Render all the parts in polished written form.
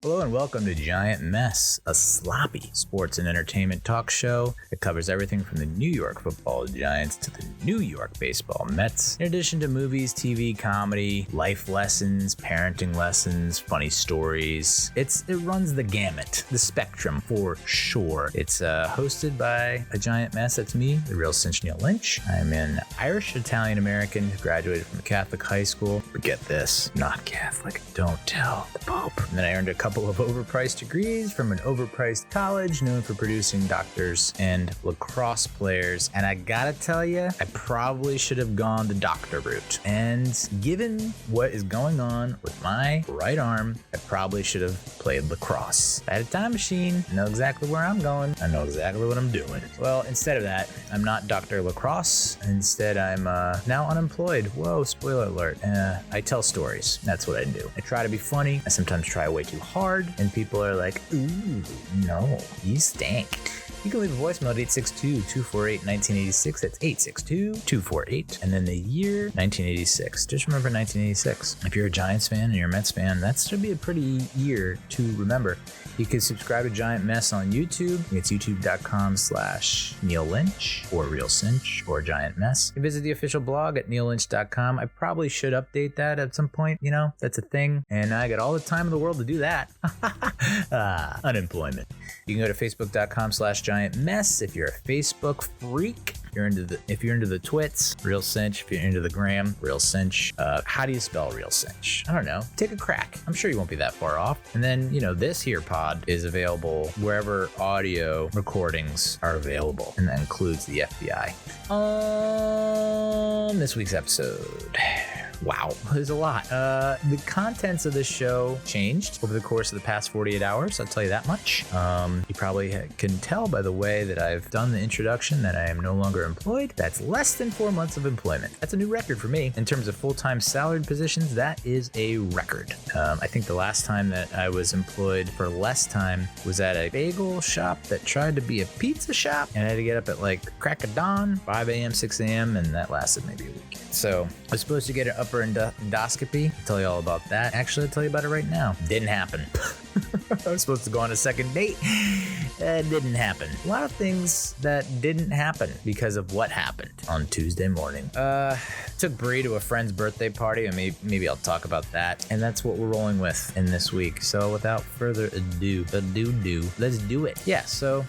Hello and welcome to Giant Mess, a sloppy sports and entertainment talk show that covers everything from the New York Football Giants to the New York Baseball Mets, in addition to movies, TV, comedy, life lessons, parenting lessons, funny stories. It runs the gamut, the spectrum for sure. It's hosted by a giant mess. That's me, the real cinch Neal Lynch. I'm an Irish Italian-American who graduated from a Catholic high school. But get this, not Catholic. Don't tell the Pope. And then I earned a couple of overpriced degrees from an overpriced college known for producing doctors and lacrosse players. And I gotta tell you, I probably should have gone the doctor route. And given what is going on with my right arm, I probably should have played lacrosse. I had a time machine, I know exactly where I'm going, I know exactly what I'm doing. Well, instead of that, I'm not Dr. Lacrosse. Instead, I'm now unemployed. Whoa, spoiler alert. I tell stories. That's what I do. I try to be funny. I sometimes try way too hard, and people are like, ooh, no, you stink. You can leave a voicemail at 862-248-1986. That's 862-248. And then the year 1986. Just remember 1986. If you're a Giants fan and you're a Mets fan, that should be a pretty year to remember. You can subscribe to Giant Mess on YouTube. It's youtube.com/Neal Lynch or Real Cinch or Giant Mess. You visit the official blog at neallynch.com. I probably should update that at some point. You know, that's a thing. And I got all the time in the world to do that. Unemployment. You can go to facebook.com/Giant Mess if you're a Facebook freak. If you're into the twits, Real Cinch. If you're into the gram, Real Cinch. How do you spell Real Cinch? I don't know. Take a crack. I'm sure you won't be that far off. And then, this here pod is available wherever audio recordings are available. And that includes the FBI. On this week's episode. Wow, there's a lot. The contents of this show changed over the course of the past 48 hours. I'll tell you that much. You probably can tell by the way that I've done the introduction that I am no longer employed. That's less than 4 months of employment. That's a new record for me. In terms of full-time salaried positions, that is a record. I think the last time that I was employed for less time was at a bagel shop that tried to be a pizza shop, and I had to get up at like crack of dawn, 5 a.m., 6 a.m., and that lasted maybe a week. So I was supposed to get an upper endoscopy. I'll tell you all about that. Actually, I'll tell you about it right now. Didn't happen. I was supposed to go on a second date. It didn't happen. A lot of things that didn't happen because of what happened on Tuesday morning. Took Bree to a friend's birthday party, and maybe I'll talk about that. And that's what we're rolling with in this week. So without further ado, let's do it. Yeah, so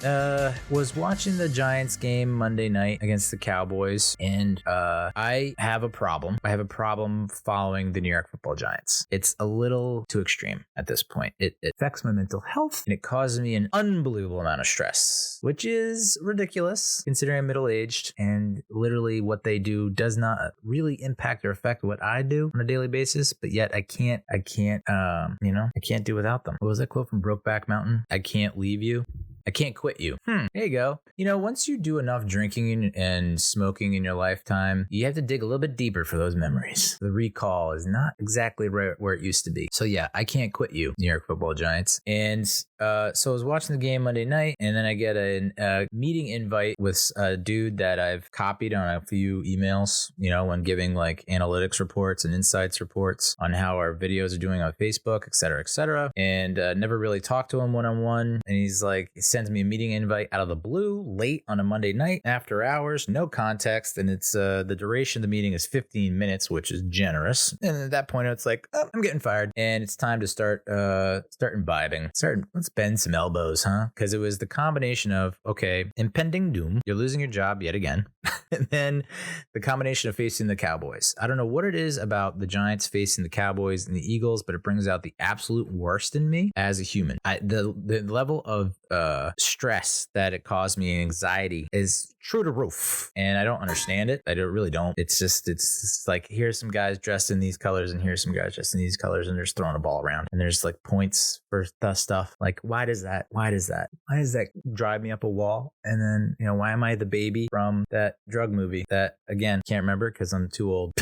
was watching the Giants game Monday night against the Cowboys, and I have a problem. I have a problem following the New York Football Giants. It's a little too extreme at this point. It affects my mental health, and it causes me an unbelievable amount of stress, which is ridiculous considering I'm middle-aged, and literally what they do does not really impact or affect what I do on a daily basis, but yet I can't do without them. What was that quote from Brokeback Mountain? I can't leave you. I can't quit you. There you go. Once you do enough drinking and smoking in your lifetime, you have to dig a little bit deeper for those memories. The recall is not exactly right where it used to be. So yeah, I can't quit you, New York Football Giants. And so I was watching the game Monday night, and then I get a meeting invite with a dude that I've copied on a few emails, when giving like analytics reports and insights reports on how our videos are doing on Facebook, et cetera, et cetera. And never really talked to him one-on-one. And he's like, sends me a meeting invite out of the blue late on a Monday night after hours, no context, and it's the duration of the meeting is 15 minutes, which is generous. And at that point it's like, oh, I'm getting fired, and it's time to start imbibing. Let's bend some elbows, huh? Because it was the combination of, okay, impending doom, you're losing your job yet again, and then the combination of facing the Cowboys. I don't know what it is about the Giants facing the Cowboys and the Eagles, but it brings out the absolute worst in me as a human. The level of stress that it caused me, anxiety, is true to roof, and I don't understand it. I really don't. It's just like, here's some guys dressed in these colors, and here's some guys dressed in these colors, and they're just throwing a ball around, and there's like points for stuff. Like, why does that drive me up a wall? And then, why am I the baby from that drug movie that, again, can't remember because I'm too old.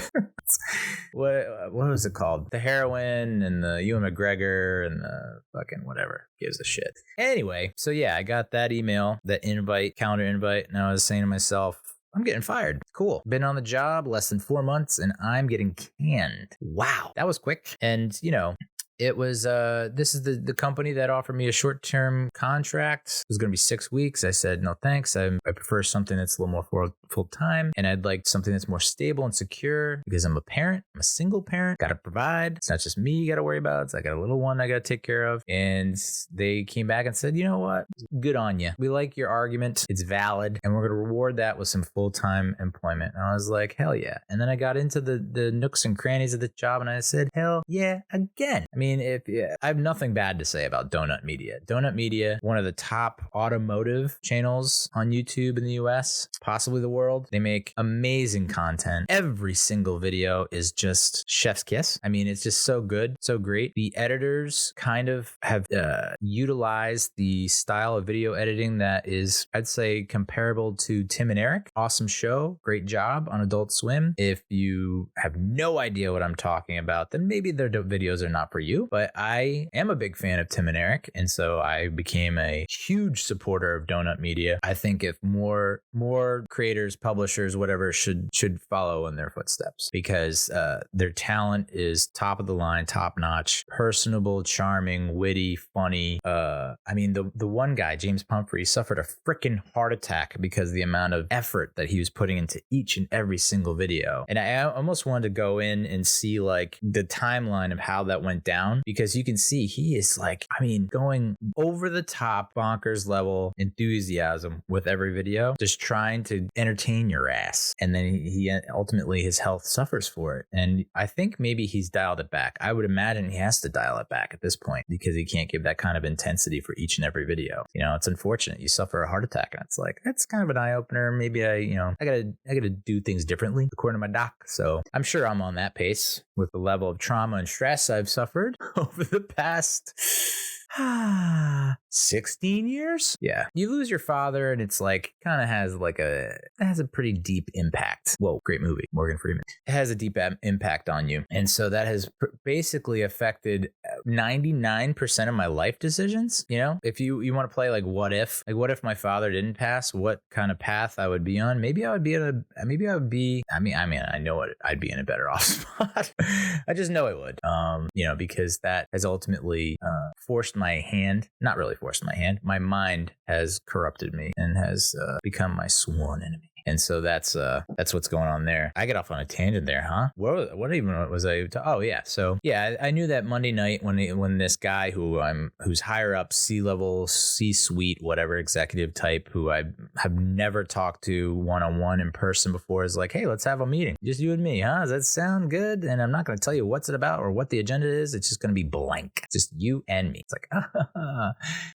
What was it called? The heroin and the Ewan McGregor and the fucking whatever gives a shit. Anyway, so yeah, I got that email, that invite, calendar invite, and I was saying to myself, I'm getting fired. Cool. Been on the job less than 4 months, and I'm getting canned. Wow, that was quick. And it was this is the company that offered me a short-term contract. It was going to be 6 weeks. I said no thanks. I prefer something that's a little more full-time, and I'd like something that's more stable and secure because I'm a parent. I'm a single parent. Got to provide. It's not just me you got to worry about. It's I got a little one I got to take care of. And they came back and said, you know what? Good on you. We like your argument. It's valid, and we're going to reward that with some full-time employment. And I was like, hell yeah. And then I got into the nooks and crannies of the job, and I said, hell yeah, again. I mean, I have nothing bad to say about Donut Media. Donut Media, one of the top automotive channels on YouTube in the US, possibly the world. They make amazing content. Every single video is just chef's kiss. I mean, it's just so good, so great. The editors kind of have utilized the style of video editing that is, I'd say, comparable to Tim and Eric. Awesome show. Great job on Adult Swim. If you have no idea what I'm talking about, then maybe their videos are not for you. But I am a big fan of Tim and Eric, and so I became a huge supporter of Donut Media. I think if more creators, publishers, whatever, should follow in their footsteps, because their talent is top of the line, top notch, personable, charming, witty, funny. I mean, the one guy, James Pumphrey, suffered a freaking heart attack because of the amount of effort that he was putting into each and every single video. And I almost wanted to go in and see like the timeline of how that went down, because you can see he is like, I mean, going over the top, bonkers level enthusiasm with every video, just trying to entertain your ass. And then he ultimately, his health suffers for it. And I think maybe he's dialed it back. I would imagine he has to dial it back at this point because he can't give that kind of intensity for each and every video. You know, it's unfortunate. You suffer a heart attack, and it's like, that's kind of an eye opener. Maybe I gotta do things differently according to my doc. So I'm sure I'm on that pace with the level of trauma and stress I've suffered over the past 16 years. Yeah, you lose your father, and it's like kind of has a pretty deep impact. Whoa, great movie, Morgan Freeman. It has a deep impact on you, and so that has basically affected 99% of my life decisions. You know, if you want to play like what if my father didn't pass, what kind of path I would be on? I know I'd be in a better off spot. I just know it would. Because that has ultimately forced my hand, not really forced my hand. My mind has corrupted me and has become my sworn enemy. And so that's what's going on there. I get off on a tangent there, huh? What even was I? Oh yeah. So yeah, I knew that Monday night when this guy who's higher up, C-level, C-suite, whatever executive type, who I have never talked to one-on-one in person before, is like, hey, let's have a meeting, just you and me, huh? Does that sound good? And I'm not going to tell you what's it about or what the agenda is. It's just going to be blank, just you and me. It's like,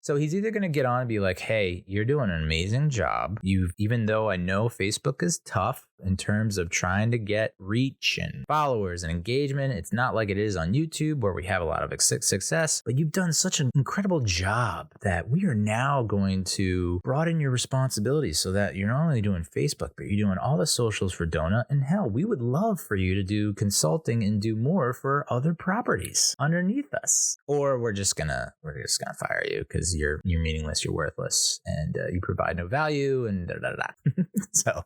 so he's either going to get on and be like, hey, you're doing an amazing job. Even though I know Facebook is tough in terms of trying to get reach and followers and engagement. It's not like it is on YouTube where we have a lot of success, but you've done such an incredible job that we are now going to broaden your responsibilities so that you're not only doing Facebook, but you're doing all the socials for Donut. And hell, we would love for you to do consulting and do more for other properties underneath us. Or we're just gonna fire you because you're meaningless, you're worthless, and you provide no value, and da da da. So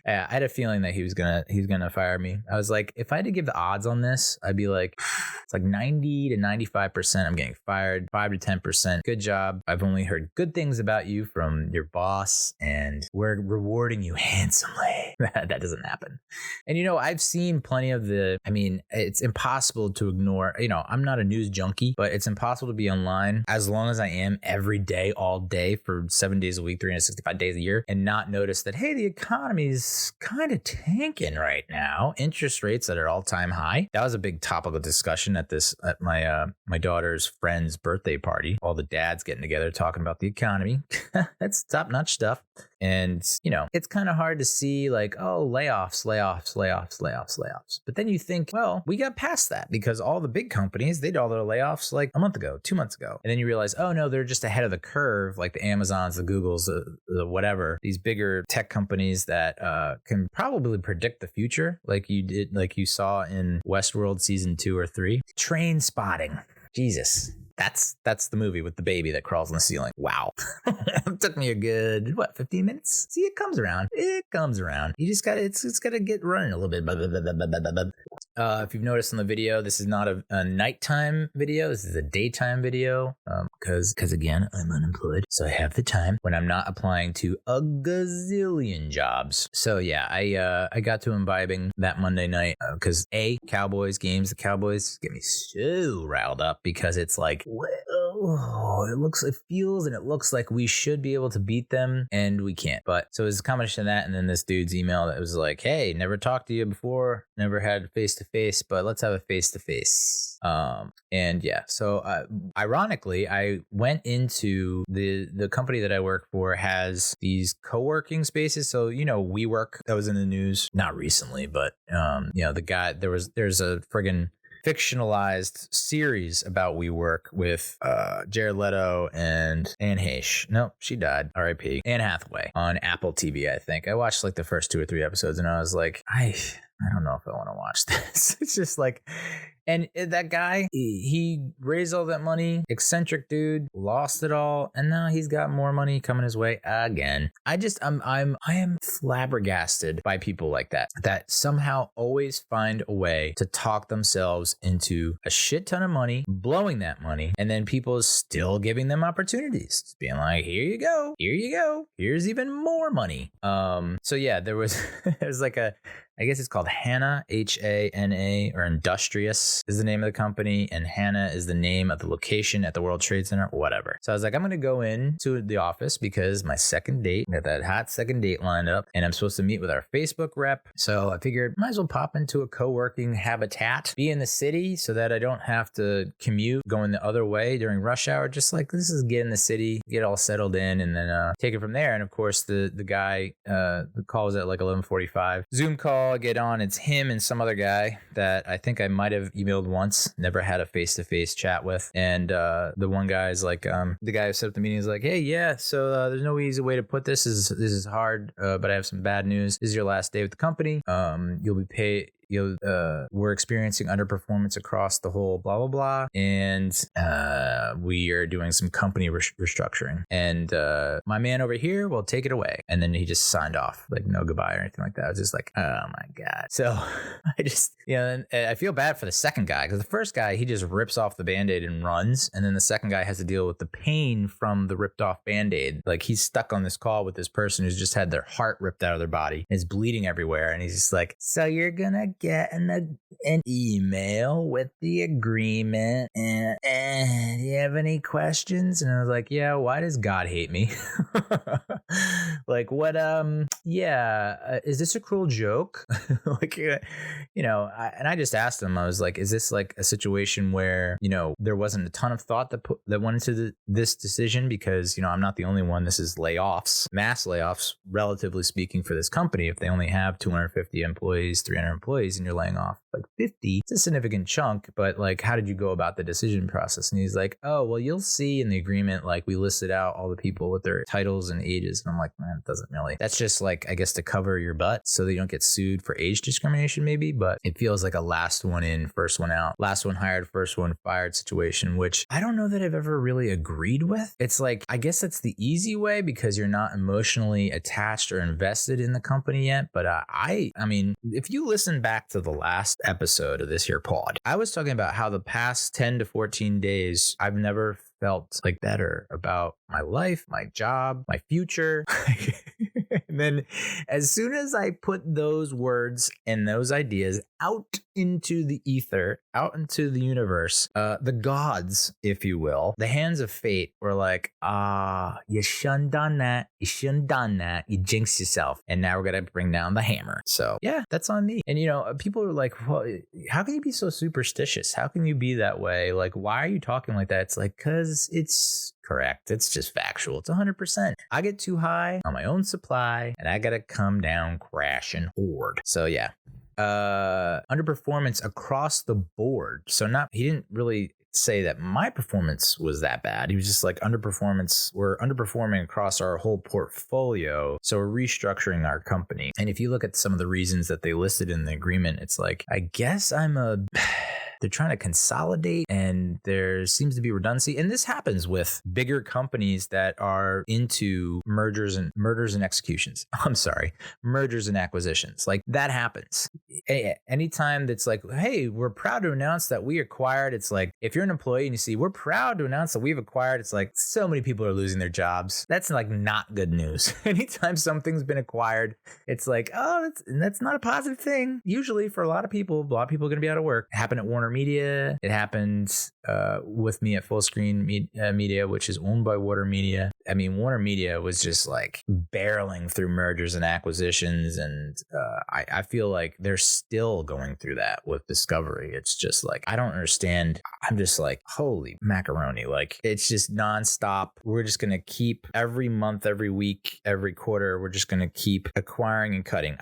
I had a feeling that he's gonna fire me. I was like, if I had to give the odds on this, I'd be like, it's like 90 to 95% I'm getting fired, 5 to 10% good job. I've only heard good things about you from your boss, and we're rewarding you handsomely. That doesn't happen. And I've seen plenty of it's impossible to ignore. I'm not a news junkie, but it's impossible to be online as long as I am every day, all day, for 7 days a week, 365 days a year, and not notice that, hey, the economy's kind of tanking right now. Interest rates at an all-time high. That was a big topic of discussion at my daughter's friend's birthday party. All the dads getting together talking about the economy. That's top-notch stuff. And, it's kind of hard to see like, oh, layoffs. But then you think, well, we got past that because all the big companies, they did all their layoffs like a month ago, 2 months ago. And then you realize, oh, no, they're just ahead of the curve, like the Amazons, the Googles, the whatever, these bigger tech companies that can probably predict the future like you saw in Westworld season 2 or 3. Train spotting. Jesus. That's the movie with the baby that crawls on the ceiling. Wow. It took me a good 15 minutes. See, it comes around. You just gotta it's gotta get running a little bit. If you've noticed in the video, this is not a nighttime video. This is a daytime video. Because again, I'm unemployed, so I have the time when I'm not applying to a gazillion jobs. So yeah, I got to imbibing that Monday night because Cowboys games. The Cowboys get me so riled up because it's like, it feels and it looks like we should be able to beat them and we can't. But so it was a combination of that and then this dude's email that was like, hey, never talked to you before, never had face to face, but let's have a face to face. And yeah, so ironically, I went into the company that I work for has these co-working spaces. So WeWork, that was in the news, not recently, but the guy, there's a friggin' fictionalized series about WeWork with Jared Leto and Anne Heche. Nope, she died. R.I.P. Anne Hathaway on Apple TV, I think. I watched like the first 2 or 3 episodes and I was like, I don't know if I want to watch this. It's just like, and that guy, he raised all that money, eccentric dude, lost it all, and now he's got more money coming his way again. I am flabbergasted by people like that somehow always find a way to talk themselves into a shit ton of money, blowing that money, and then people still giving them opportunities, just being like, here you go, here's even more money. So yeah, there's like I guess it's called Hana, Hana, or Industrious is the name of the company, and Hana is the name of the location at the World Trade Center, whatever. So I was like, I'm going to go into the office because my second date, I got that hot second date lined up, and I'm supposed to meet with our Facebook rep. So I figured might as well pop into a co-working habitat, be in the city so that I don't have to commute going the other way during rush hour. Just like, this is get in the city, get all settled in, and then take it from there. And of course, the guy, the call was at like 11:45. Zoom call, get on, it's him and some other guy that I think I might have emailed once, never had a face-to-face chat with. And the one guy is like, the guy who set up the meeting is like, hey, yeah, so there's no easy way to put this. This is hard, but I have some bad news. This is your last day with the company. You'll be paid. We're experiencing underperformance across the whole blah, blah, blah. And we are doing some company restructuring. And my man over here will take it away. And then he just signed off, like no goodbye or anything like that. I was just like, oh my God. So I just, and I feel bad for the second guy because the first guy, he just rips off the Band-Aid and runs. And then the second guy has to deal with the pain from the ripped off Band-Aid. Like he's stuck on this call with this person who's just had their heart ripped out of their body. It's bleeding everywhere. And he's just like, so you're gonna get an email with the agreement and do you have any questions? And I was like, yeah, why does God hate me? Like what is this a cruel joke? Like and I just asked him, I was like, is this like a situation where there wasn't a ton of thought that went into this decision? Because I'm not the only one. This is layoffs, mass layoffs, relatively speaking, for this company. If they only have 250 employees, 300 employees, and you're laying off like 50, it's a significant chunk. But like, how did you go about the decision process? And he's like, oh, well, you'll see in the agreement, like we listed out all the people with their titles and ages. And I'm like, man, it doesn't really. That's just like, I guess, to cover your butt so that you don't get sued for age discrimination, maybe. But it feels like a last one in, first one out, last one hired, first one fired situation, which I don't know that I've ever really agreed with. It's like, I guess that's the easy way because you're not emotionally attached or invested in the company yet. But I mean, if you listen back to the last episode of this here pod, I was talking about how the past 10 to 14 days, I've never felt like better about my life, my job, my future. And then as soon as I put those words and those ideas out into the ether, out into the universe, the gods, if you will, the hands of fate were like, you shouldn't done that. You shouldn't done that. You jinxed yourself. And now we're going to bring down the hammer. So yeah, that's on me. And people are like, well, how can you be so superstitious? How can you be that way? Like, why are you talking like that? It's like, cause it's correct. It's just factual. It's 100%. I get too high on my own supply and I got to come down crashing hard. So yeah. Underperformance across the board. So he didn't really say that my performance was that bad. He was just like, we're underperforming across our whole portfolio. So we're restructuring our company. And if you look at some of the reasons that they listed in the agreement, it's like, I guess I'm they're trying to consolidate, and there seems to be redundancy. And this happens with bigger companies that are into murders and executions. I'm sorry, mergers and acquisitions. Like that happens. Anytime that's like, hey, we're proud to announce that we acquired. It's like, if you're an employee and you see, we're proud to announce that we've acquired, it's like so many people are losing their jobs. That's like not good news. Anytime something's been acquired, it's like, oh, that's not a positive thing. Usually for a lot of people are going to be out of work. It happened at Warner Media. It happened with me at Full Screen Media, which is owned by Warner Media. I mean, Warner Media was just like barreling through mergers and acquisitions. And I feel like they're still going through that with Discovery. It's just like, I don't understand. I'm just like, holy macaroni. Like, it's just nonstop. We're just going to keep every month, every week, every quarter. We're just going to keep acquiring and cutting,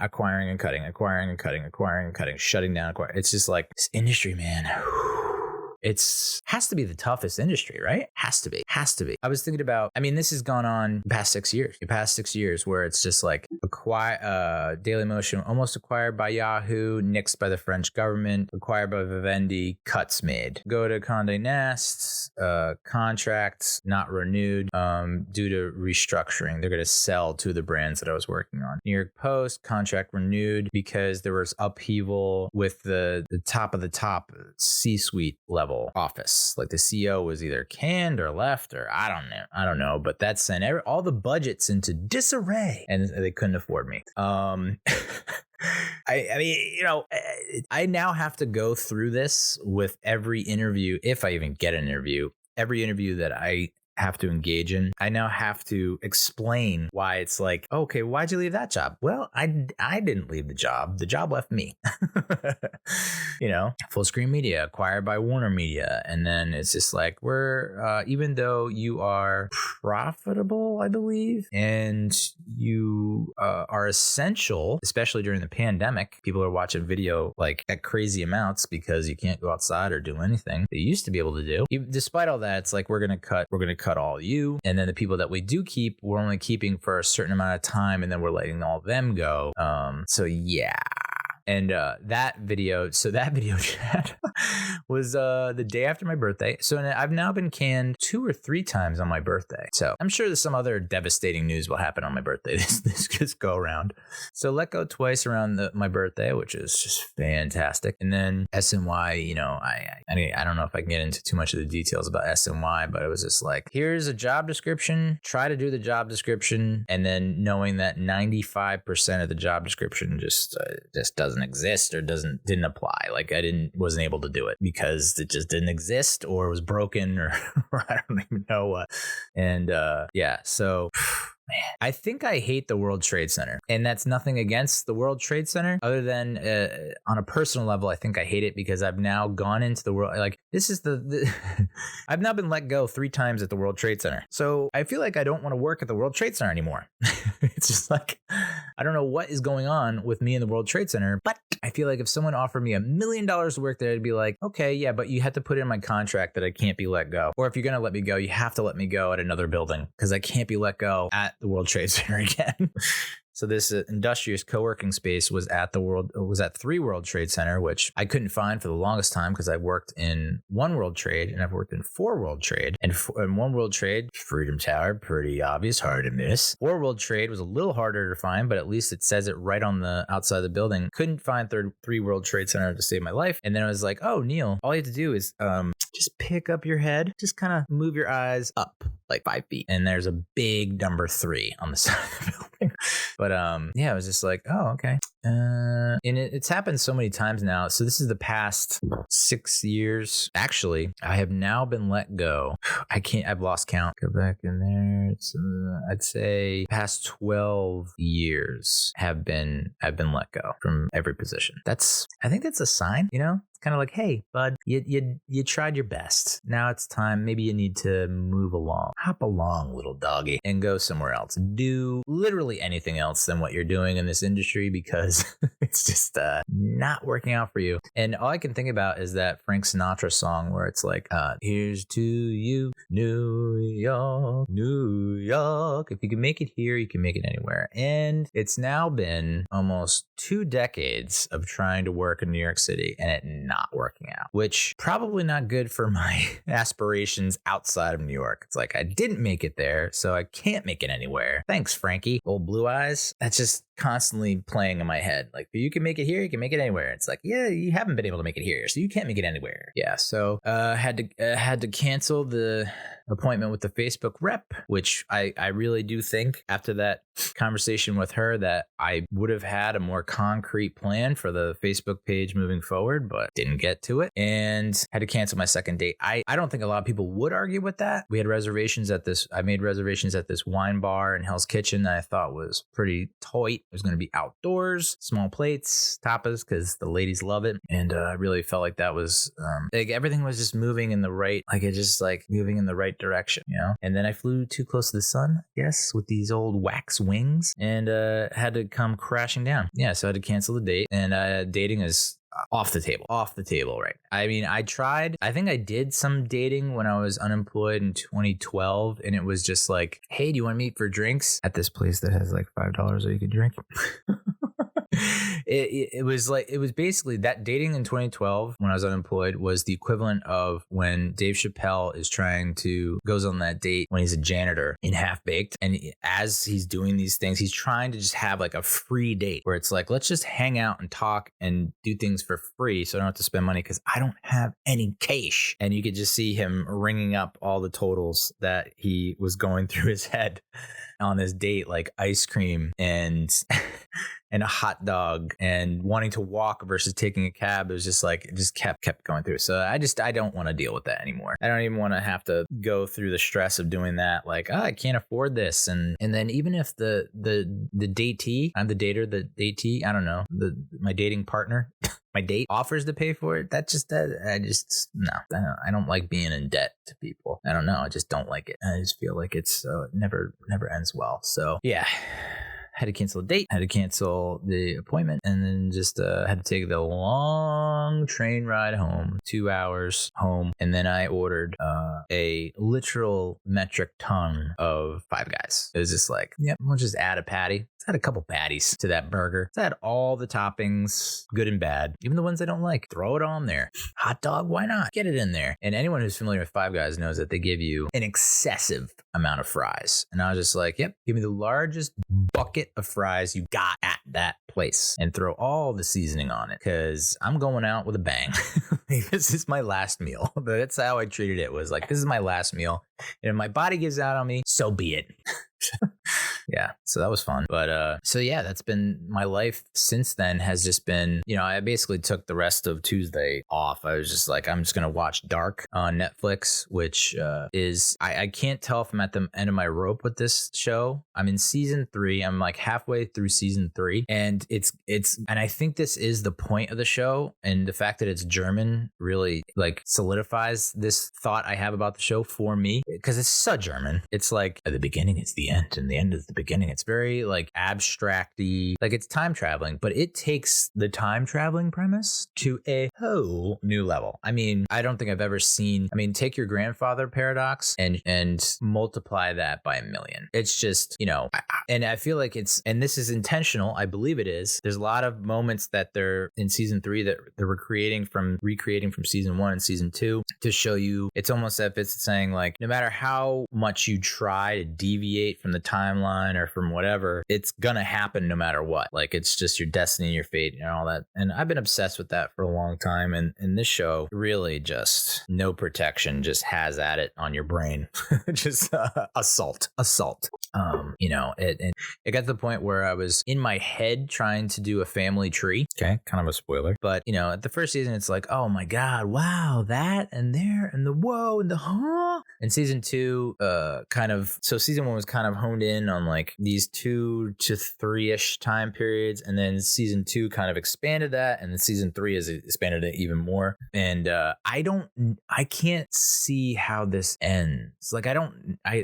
shutting down. It's just like this industry, man. Has to be the toughest industry, right? Has to be. I was thinking about, I mean, this has gone on the past 6 years where it's just like Dailymotion almost acquired by Yahoo, nixed by the French government, acquired by Vivendi, cuts made. Go to Condé Nast, contracts not renewed due to restructuring. They're going to sell two of the brands that I was working on. New York Post, contract renewed because there was upheaval with the top of the top C-suite level office. Like the CEO was either canned or left, or I don't know, but that sent all the budgets into disarray and they couldn't afford me. I mean, you know, I now have to go through this with every interview, if I even get an interview, every interview that I have to engage in. I now have to explain why it's like, okay, why'd you leave that job? Well, I didn't leave the job. The job left me. You know, Full Screen Media acquired by Warner Media. And then it's just like, we're, even though you are profitable, I believe, and you are essential, especially during the pandemic, people are watching video like at crazy amounts because you can't go outside or do anything they used to be able to do. Despite all that, it's like, we're going to cut all you. And then the people that we do keep, we're only keeping for a certain amount of time, and then we're letting all of them go. So yeah. And that video chat was the day after my birthday. So I've now been canned 2 or 3 times on my birthday. So I'm sure there's some other devastating news will happen on my birthday this go around. So let go twice around my birthday, which is just fantastic. And then SNY, you know, I don't know if I can get into too much of the details about SNY, but it was just like, here's a job description, try to do the job description, and then knowing that 95% of the job description just doesn't exist or didn't apply. Like I wasn't able to do it because it just didn't exist or was broken or I don't even know what. And yeah, so man, I think I hate the World Trade Center, and that's nothing against the World Trade Center other than on a personal level. I think I hate it because I've now gone into the world. Like this is I've now been let go 3 times at the World Trade Center. So I feel like I don't want to work at the World Trade Center anymore. It's just like, I don't know what is going on with me in the World Trade Center, but I feel like if someone offered me $1 million to work there, I'd be like, okay, yeah, but you have to put in my contract that I can't be let go. Or if you're going to let me go, you have to let me go at another building because I can't be let go at the World Trade Center again. So this industrious co-working space was at 3 World Trade Center, which I couldn't find for the longest time because I worked in 1 World Trade and I've worked in 4 World Trade. And in 1 World Trade, Freedom Tower, pretty obvious, hard to miss. 4 World Trade was a little harder to find, but at least it says it right on the outside of the building. Couldn't find 3 World Trade Center to save my life. And then I was like, oh, Neal, all you have to do is just pick up your head, just kind of move your eyes up like 5 feet. And there's a big number 3 on the side of the building. But yeah, I was just like, oh, okay. And it's happened so many times now. So this is the past 6 years. Actually, I have now been let go. I've lost count. Go back in there. It's, I'd say past 12 years I've been let go from every position. I think that's a sign, you know? It's kind of like, hey, bud, you tried your best. Now it's time. Maybe you need to move along. Hop along, little doggy, and go somewhere else. Do literally anything else than what you're doing in this industry because it's just not working out for you. And all I can think about is that Frank Sinatra song where it's like, here's to you, New York, New York. If you can make it here, you can make it anywhere. And it's now been almost 2 decades of trying to work in New York City and it not working out, which probably not good for my aspirations outside of New York. It's like I didn't make it there, so I can't make it anywhere. Thanks, Frankie. Old Blue Eyes. That's just constantly playing in my head. Like, you can make it here, you can make it anywhere. It's like, yeah, you haven't been able to make it here, so you can't make it anywhere. Yeah, so had to cancel the appointment with the Facebook rep, which I really do think after that conversation with her that I would have had a more concrete plan for the Facebook page moving forward, but didn't get to it and had to cancel my second date. I don't think a lot of people would argue with that. We had reservations at this, I made reservations at this wine bar in Hell's Kitchen that I thought was pretty tight. It was going to be outdoors, small plates, tapas, because the ladies love it. And I really felt like that was, like everything was just moving in the right, like it just like moving in the right direction, you know? And then I flew too close to the sun, I guess, with these old wax wings and had to come crashing down. Yeah, so I had to cancel the date and dating is off the table, right? I mean, I think I did some dating when I was unemployed in 2012 and it was just like, hey, do you want to meet for drinks at this place that has like $5 that you could drink? It was basically that dating in 2012 when I was unemployed was the equivalent of when Dave Chappelle goes on that date when he's a janitor in Half Baked. And as he's doing these things, he's trying to just have like a free date where it's like, let's just hang out and talk and do things for free so I don't have to spend money because I don't have any cash. And you could just see him ringing up all the totals that he was going through his head on this date, like ice cream and and a hot dog and wanting to walk versus taking a cab. It was just like, it just kept going through. So I don't want to deal with that anymore. I don't even want to have to go through the stress of doing that. Like, I can't afford this. And then even if the datee, I'm the dater, the datee, I don't know, my dating partner, my date offers to pay for it. No, I don't like being in debt to people. I don't know. I just don't like it. I just feel like it's never ends well. So yeah. Had to cancel the date, had to cancel the appointment, and then just had to take the long train ride home, 2 hours home. And then I ordered a literal metric ton of Five Guys. It was just like, yep, we'll just add a patty. Let's add a couple patties to that burger. Let's add all the toppings, good and bad, even the ones I don't like. Throw it on there. Hot dog, why not? Get it in there. And anyone who's familiar with Five Guys knows that they give you an excessive amount of fries. And I was just like, yep, give me the largest bucket of fries you got at that place and throw all the seasoning on it because I'm going out with a bang. This is my last meal. That's how I treated it, was like, this is my last meal. And if my body gives out on me, so be it. Yeah, so that was fun. But so yeah, that's been my life since then, has just been, I basically took the rest of Tuesday off. I was just like, I'm just gonna watch Dark on Netflix, which is I can't tell if I'm at the end of my rope with this show. I'm in season 3. I'm like halfway through season 3, and it's and I think this is the point of the show, and the fact that it's German really like solidifies this thought I have about the show for me, because it's so German. It's like at the beginning it's the end and the end is the beginning. It's very like abstract-y, like it's time traveling, but it takes the time traveling premise to a whole new level. I mean, I don't think I've ever seen, take your grandfather paradox and multiply that by 1,000,000. It's just, and I feel like and this is intentional. I believe it is. There's a lot of moments that they're in season 3 that they're recreating from season 1 and season 2 to show you. It's almost as if it's saying like, no matter how much you try to deviate from the timeline or from whatever, it's gonna happen no matter what. Like, it's just your destiny, your fate, and all that. And I've been obsessed with that for a long time. And this show really just no protection, just has at it on your brain. Just assault. It got to the point where I was in my head trying to do a family tree. Okay, kind of a spoiler. But, at the first season, it's like, oh my God, wow, that and there and the whoa and the huh. And season 2, so season 1 was kind of honed in on like like these 2 to 3-ish time periods, and then season 2 kind of expanded that, and then season 3 has expanded it even more. And I can't see how this ends. Like I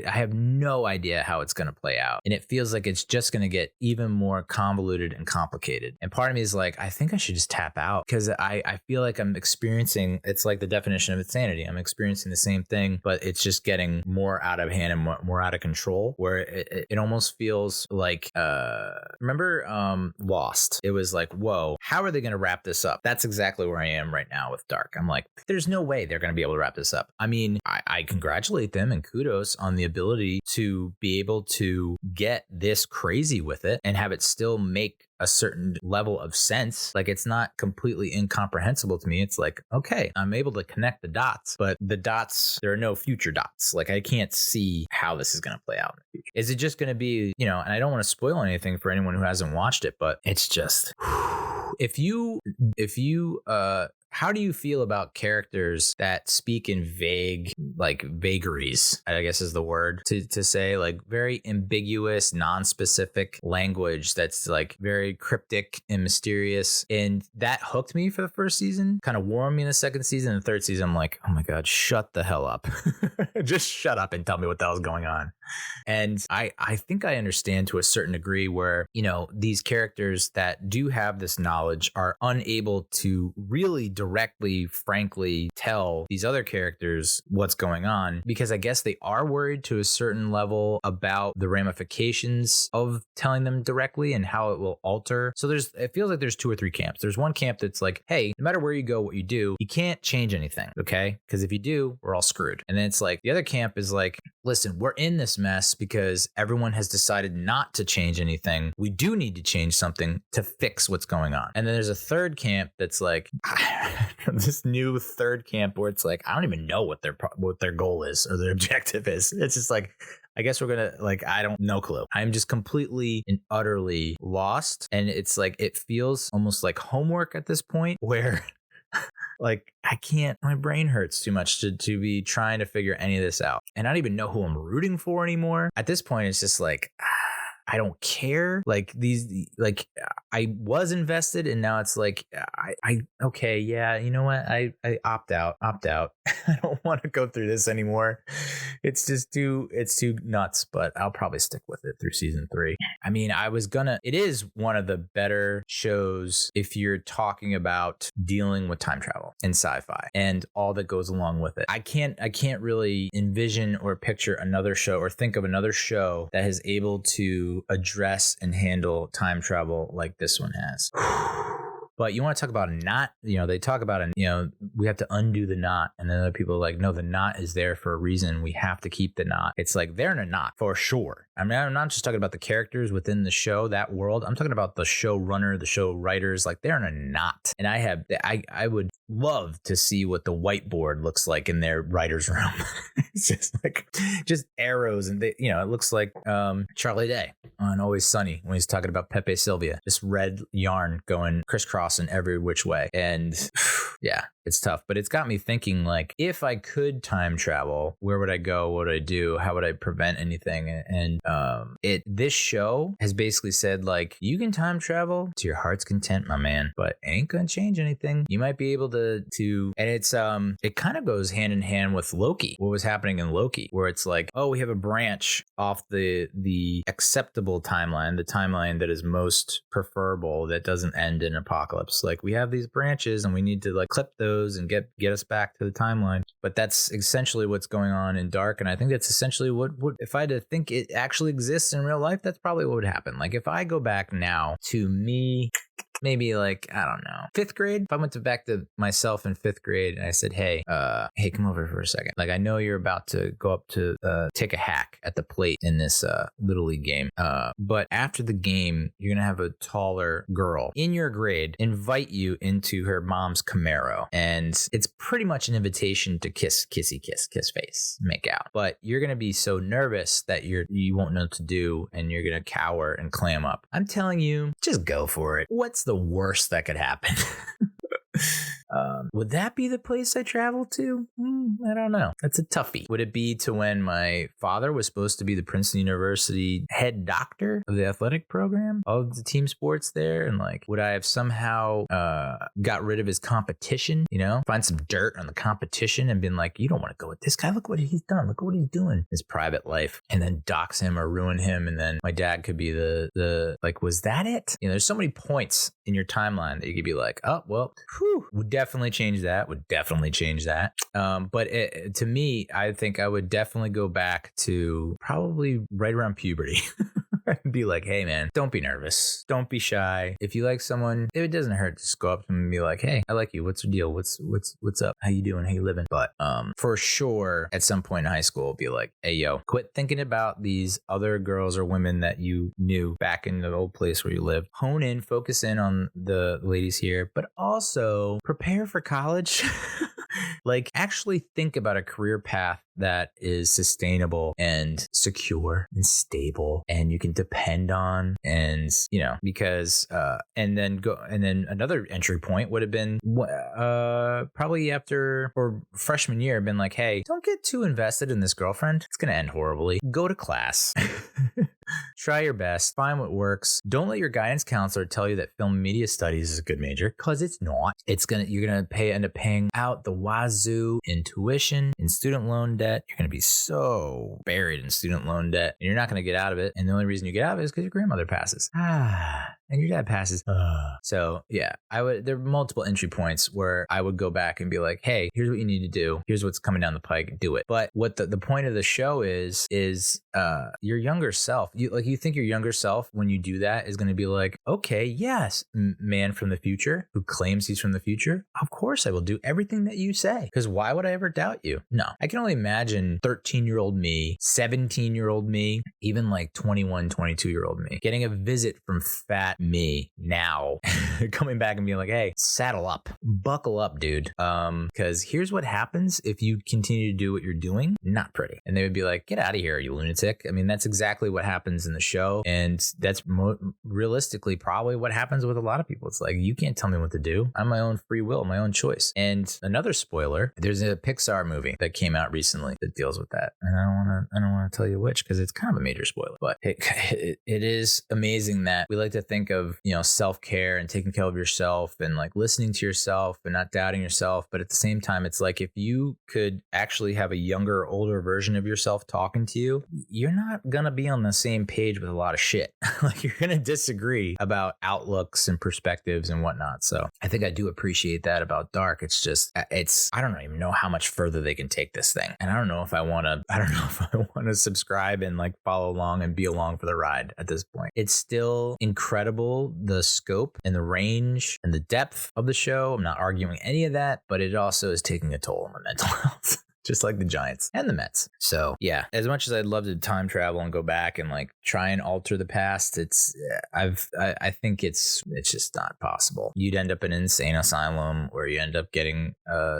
have no idea how it's going to play out, and it feels like it's just going to get even more convoluted and complicated. And part of me is like, I think I should just tap out, because I feel like I'm experiencing, it's like the definition of insanity. I'm experiencing the same thing, but it's just getting more out of hand and more out of control, where it almost feels like, remember Lost? It was like, whoa, how are they going to wrap this up? That's exactly where I am right now with Dark. I'm like, there's no way they're going to be able to wrap this up. I mean, I congratulate them and kudos on the ability to be able to get this crazy with it and have it still make a certain level of sense. Like, it's not completely incomprehensible to me. It's like, okay, I'm able to connect the dots, but the dots, there are no future dots. Like, I can't see how this is going to play out in the future. Is it just going to be, and I don't want to spoil anything for anyone who hasn't watched it, but it's just, if you how do you feel about characters that speak in vagaries, I guess is the word to say, like very ambiguous, non-specific language that's like very cryptic and mysterious? And that hooked me for the first season, kind of warmed me in the second season. And the third season, I'm like, oh my God, shut the hell up. Just shut up and tell me what the hell's going on. And I think I understand to a certain degree where, these characters that do have this knowledge are unable to really directly, frankly, tell these other characters what's going on, because I guess they are worried to a certain level about the ramifications of telling them directly and how it will alter. So it feels like there's 2 or 3 camps. There's one camp that's like, hey, no matter where you go, what you do, you can't change anything, okay? Because if you do, we're all screwed. And then it's like, the other camp is like, listen, we're in this mess because everyone has decided not to change anything. We do need to change something to fix what's going on. And then there's a third camp that's like, this new third camp where it's like, I don't even know what their goal is or their objective is. It's just like, I guess we're going to, I don't know, clue. I'm just completely and utterly lost. And it's like, it feels almost like homework at this point where like, I can't, my brain hurts too much to be trying to figure any of this out. And I don't even know who I'm rooting for anymore. At this point, it's just like, I don't care. Like I was invested, and now it's like, okay, yeah, you know what? I opt out. I don't want to go through this anymore. It's too nuts, but I'll probably stick with it through season 3. I mean, it is one of the better shows if you're talking about dealing with time travel and sci-fi and all that goes along with it. I can't really envision or picture another show or think of another show that is able to address and handle time travel like this one has. But you want to talk about a knot, they talk about, we have to undo the knot. And then other people are like, no, the knot is there for a reason. We have to keep the knot. It's like, they're in a knot for sure. I mean, I'm not just talking about the characters within the show, that world. I'm talking about the showrunner, the show writers, like they're in a knot. And I would love to see what the whiteboard looks like in their writer's room. It's just arrows. And it looks like Charlie Day on Always Sunny when he's talking about Pepe Sylvia, just red yarn going crisscross in every which way. And yeah, it's tough, but it's got me thinking, like, if I could time travel, where would I go? What would I do? How would I prevent anything? And this show has basically said, like, you can time travel to your heart's content, my man, but it ain't gonna change anything. You might be able to and it's it kind of goes hand in hand with Loki, what was happening in Loki, where it's like, oh, we have a branch off the acceptable timeline, the timeline that is most preferable, that doesn't end in apocalypse. Like, we have these branches and we need to like clip those and get us back to the timeline. But that's essentially what's going on in Dark. And I think that's essentially what if I had to think it actually exists in real life, that's probably what would happen. Like, if I go back now to me, maybe like, I don't know, 5th grade. If I went back to myself in 5th grade and I said, hey, come over for a second. Like, I know you're about to go up to take a hack at the plate in this Little League game. But after the game, you're going to have a taller girl in your grade invite you into her mom's Camaro. And it's pretty much an invitation to kiss face, make out. But you're going to be so nervous that you won't know what to do, and you're going to cower and clam up. I'm telling you, just go for it. What's the worst that could happen? Would that be the place I travel to? I don't know. That's a toughie. Would it be to when my father was supposed to be the Princeton University head doctor of the athletic program of the team sports there? And like, would I have somehow got rid of his competition, find some dirt on the competition and been like, you don't want to go with this guy. Look what he's done. Look what he's doing. His private life, and then dox him or ruin him. And then my dad could be the like, was that it? There's so many points in your timeline that you could be like, oh, well, would definitely change that. But to me, I think I would definitely go back to probably right around puberty. And be like, hey man, don't be nervous. Don't be shy. If you like someone, it doesn't hurt to just go up to them and be like, hey, I like you. What's the deal? What's up? How you doing? How you living? But for sure, at some point in high school, be like, hey yo, quit thinking about these other girls or women that you knew back in the old place where you lived. Hone in, focus in on the ladies here, but also prepare for college. Like, actually think about a career path that is sustainable and secure and stable and you can depend on, and because and then another entry point would have been probably after or freshman year, been like, hey, don't get too invested in this girlfriend. It's gonna end horribly. Go to class. Try your best. Find what works. Don't let your guidance counselor tell you that film media studies is a good major, because it's not. You're gonna end up paying out the wazoo in tuition, in student loan debt. You're gonna be so buried in student loan debt, and you're not gonna get out of it. And the only reason you get out of it is because your grandmother passes. And your dad passes. So yeah, there are multiple entry points where I would go back and be like, hey, here's what you need to do. Here's what's coming down the pike. Do it. But what the point of the show is your younger self. You think your younger self, when you do that, is going to be like, okay, yes, man from the future who claims he's from the future. Of course I will do everything that you say, because why would I ever doubt you? No, I can only imagine 13-year-old me, 17-year-old me, even like 21, 22-year-old me getting a visit from fat me now, coming back and being like, hey, saddle up, buckle up, dude. Because here's what happens if you continue to do what you're doing. Not pretty. And they would be like, get out of here, you lunatic. I mean, that's exactly what happens in the show. And that's realistically probably what happens with a lot of people. It's like, you can't tell me what to do. I'm my own free will, my own choice. And another spoiler, there's a Pixar movie that came out recently that deals with that. And I don't want to tell you which, because it's kind of a major spoiler. But it is amazing that we like to think of, self-care and taking care of yourself and like listening to yourself and not doubting yourself. But at the same time, it's like, if you could actually have a younger, older version of yourself talking to you, you're not going to be on the same page with a lot of shit. Like, you're going to disagree about outlooks and perspectives and whatnot. So I think I do appreciate that about Dark. It's just, I don't even know how much further they can take this thing. And I don't know if I want to subscribe and like follow along and be along for the ride at this point. It's still incredible, the scope and the range and the depth of the show. I'm not arguing any of that, but it also is taking a toll on my mental health. Just like the Giants and the Mets. So yeah, as much as I'd love to time travel and go back and like try and alter the past, I think it's just not possible. You'd end up in an insane asylum where you end up getting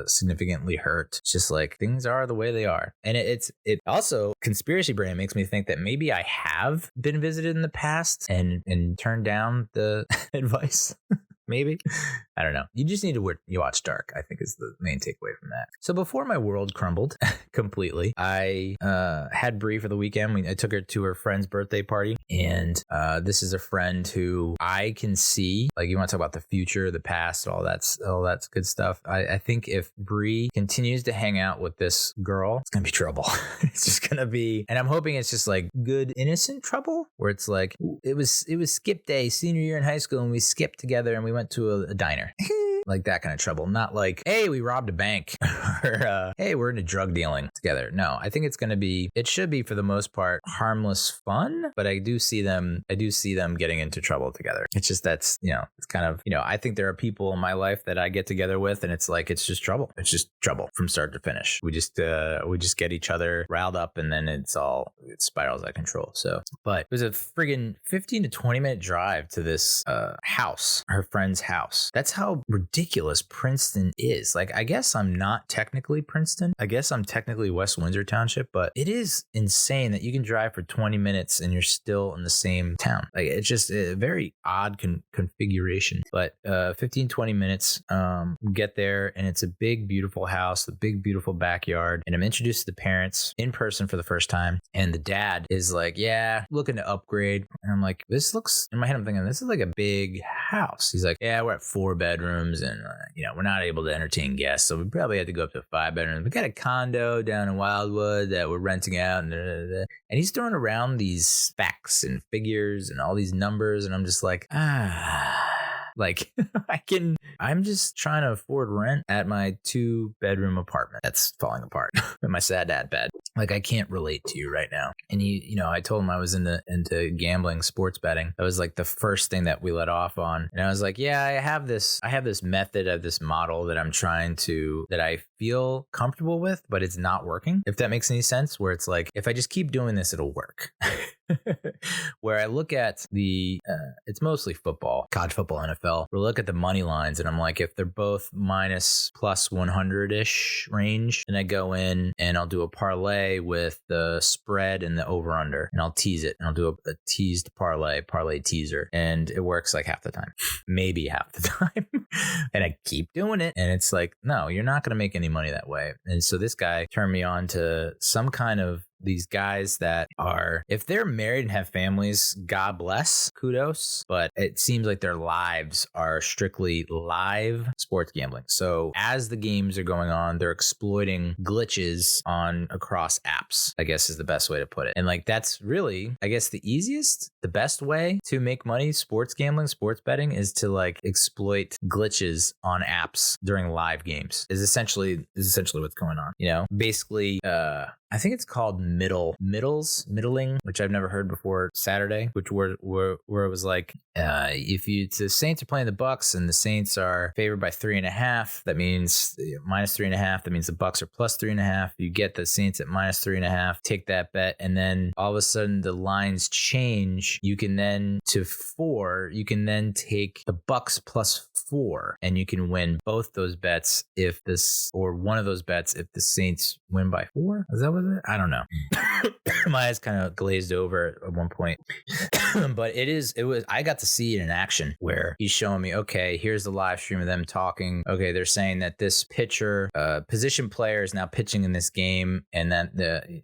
significantly hurt. It's just like, things are the way they are. And it also, conspiracy brain makes me think that maybe I have been visited in the past and turned down the advice. Maybe. I don't know. You just need to watch Dark, I think, is the main takeaway from that. So before my world crumbled completely, I had Bree for the weekend. I took her to her friend's birthday party. And this is a friend who I can see, like, you want to talk about the future, the past, all that's good stuff. I think if Bree continues to hang out with this girl, it's going to be trouble. It's just going to be, and I'm hoping it's just like good, innocent trouble, where it's like, it was skip day, senior year in high school, and we skipped together and we went to a diner. Like that kind of trouble. Not like, hey, we robbed a bank, or hey, we're into drug dealing together. No, I think it should be for the most part harmless fun, but I do see them getting into trouble together. It's just, it's kind of, I think there are people in my life that I get together with and it's like, it's just trouble. It's just trouble from start to finish. We just get each other riled up and then it spirals out of control. So, but it was a friggin' 15 to 20 minute drive to this house, her friend's house. That's how ridiculous ridiculous Princeton is. Like, I guess I'm not technically Princeton. I guess I'm technically West Windsor Township, but it is insane that you can drive for 20 minutes and you're still in the same town. Like, it's just a very odd configuration. But 15, 20 minutes, get there, and it's a big, beautiful house, a big, beautiful backyard. And I'm introduced to the parents in person for the first time. And the dad is like, yeah, looking to upgrade. And I'm like, this looks, in my head, I'm thinking, this is like a big house. He's like, yeah, we're at 4 bedrooms and, we're not able to entertain guests. So we probably have to go up to 5 bedrooms. We got a condo down in Wildwood that we're renting out. And he's throwing around these facts and figures and all these numbers. And I'm just like, like I'm just trying to afford rent at my 2-bedroom apartment that's falling apart in my sad dad bed. Like, I can't relate to you right now. And I told him I was into gambling, sports betting. That was like the first thing that we let off on. And I was like, yeah, I have this method of this model that that I feel comfortable with, but it's not working. If that makes any sense, where it's like, if I just keep doing this, it'll work. Where I look at it's mostly football, college football, NFL. We'll look at the money lines, and I'm like, if they're both minus plus 100-ish range, and I go in and I'll do a parlay with the spread and the over under, and I'll tease it, and I'll do a teased parlay teaser, and it works like half the time, maybe half the time. And I keep doing it, and it's like, no, you're not going to make any money that way. And so this guy turned me on to some kind of these guys that are, if they're married and have families, God bless, kudos. But it seems like their lives are strictly live sports gambling. So as the games are going on, they're exploiting glitches across apps, I guess is the best way to put it. And like, that's really, I guess, the best way to make money, sports gambling, sports betting, is to like exploit glitches on apps during live games is essentially what's going on. Basically, I think it's called middling, which I've never heard before. Saturday, which where it was like, if the Saints are playing the Bucks and the Saints are favored by 3.5, that means minus 3.5. That means the Bucks are plus 3.5. You get the Saints at minus 3.5. Take that bet, and then all of a sudden the lines change. You can then to 4. You can then take the Bucks plus 4, and you can win both those bets or one of those bets if the Saints win by 4. Is that what it? I don't know. My eyes kind of glazed over at one point. But I got to see it in action, where he's showing me, okay, here's the live stream of them talking. Okay, they're saying that this pitcher, position player, is now pitching in this game, and then the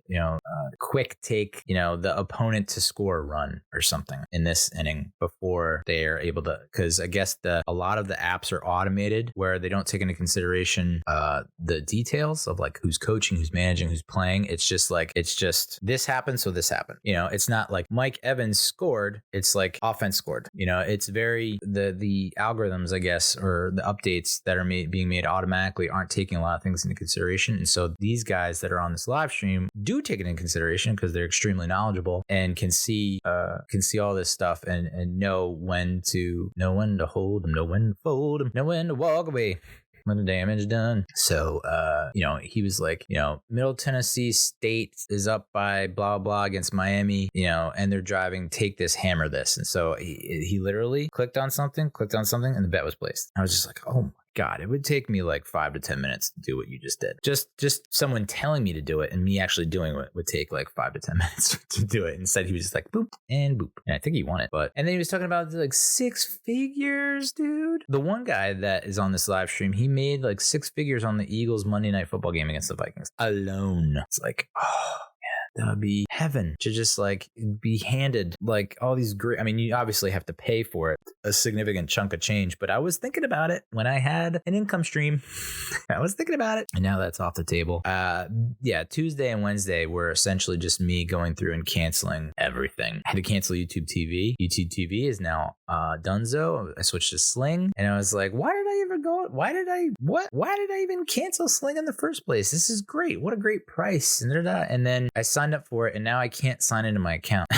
quick take, the opponent to score a run or something in this inning before they are able to, because I guess a lot of the apps are automated where they don't take into consideration the details of like who's coaching, who's managing, who's playing. It's just this happened, so this happened. It's not like Mike Evans scored. It's like offense scored. It's very the algorithms, I guess, or the updates that are being made automatically aren't taking a lot of things into consideration. And so these guys that are on this live stream do take it into consideration because they're extremely knowledgeable and can see all this stuff and know when to hold them, know when to fold them, know when to walk away when the damage done. So, he was like, Middle Tennessee State is up by blah, blah against Miami, and they're driving, take this, hammer this. And so he literally clicked on something, and the bet was placed. I was just like, oh my God, it would take me like 5 to 10 minutes to do what you just did. Just someone telling me to do it and me actually doing it would take like 5 to 10 minutes to do it. Instead, he was just like boop and boop. And I think he won it. And then he was talking about like 6 figures, dude. The one guy that is on this live stream, he made like 6 figures on the Eagles Monday Night Football game against the Vikings alone. It's like, oh, that would be heaven to just like be handed like all these great. I mean, you obviously have to pay for it, a significant chunk of change, but I was thinking about it when I had an income stream. I was thinking about it, and now that's off the table. Tuesday and Wednesday were essentially just me going through and canceling everything. I had to cancel YouTube TV. YouTube TV is now donezo. I switched to Sling, and I was like, why did I even cancel Sling in the first place? This is great. What a great price. And then I signed signed up for it, and now I can't sign into my account.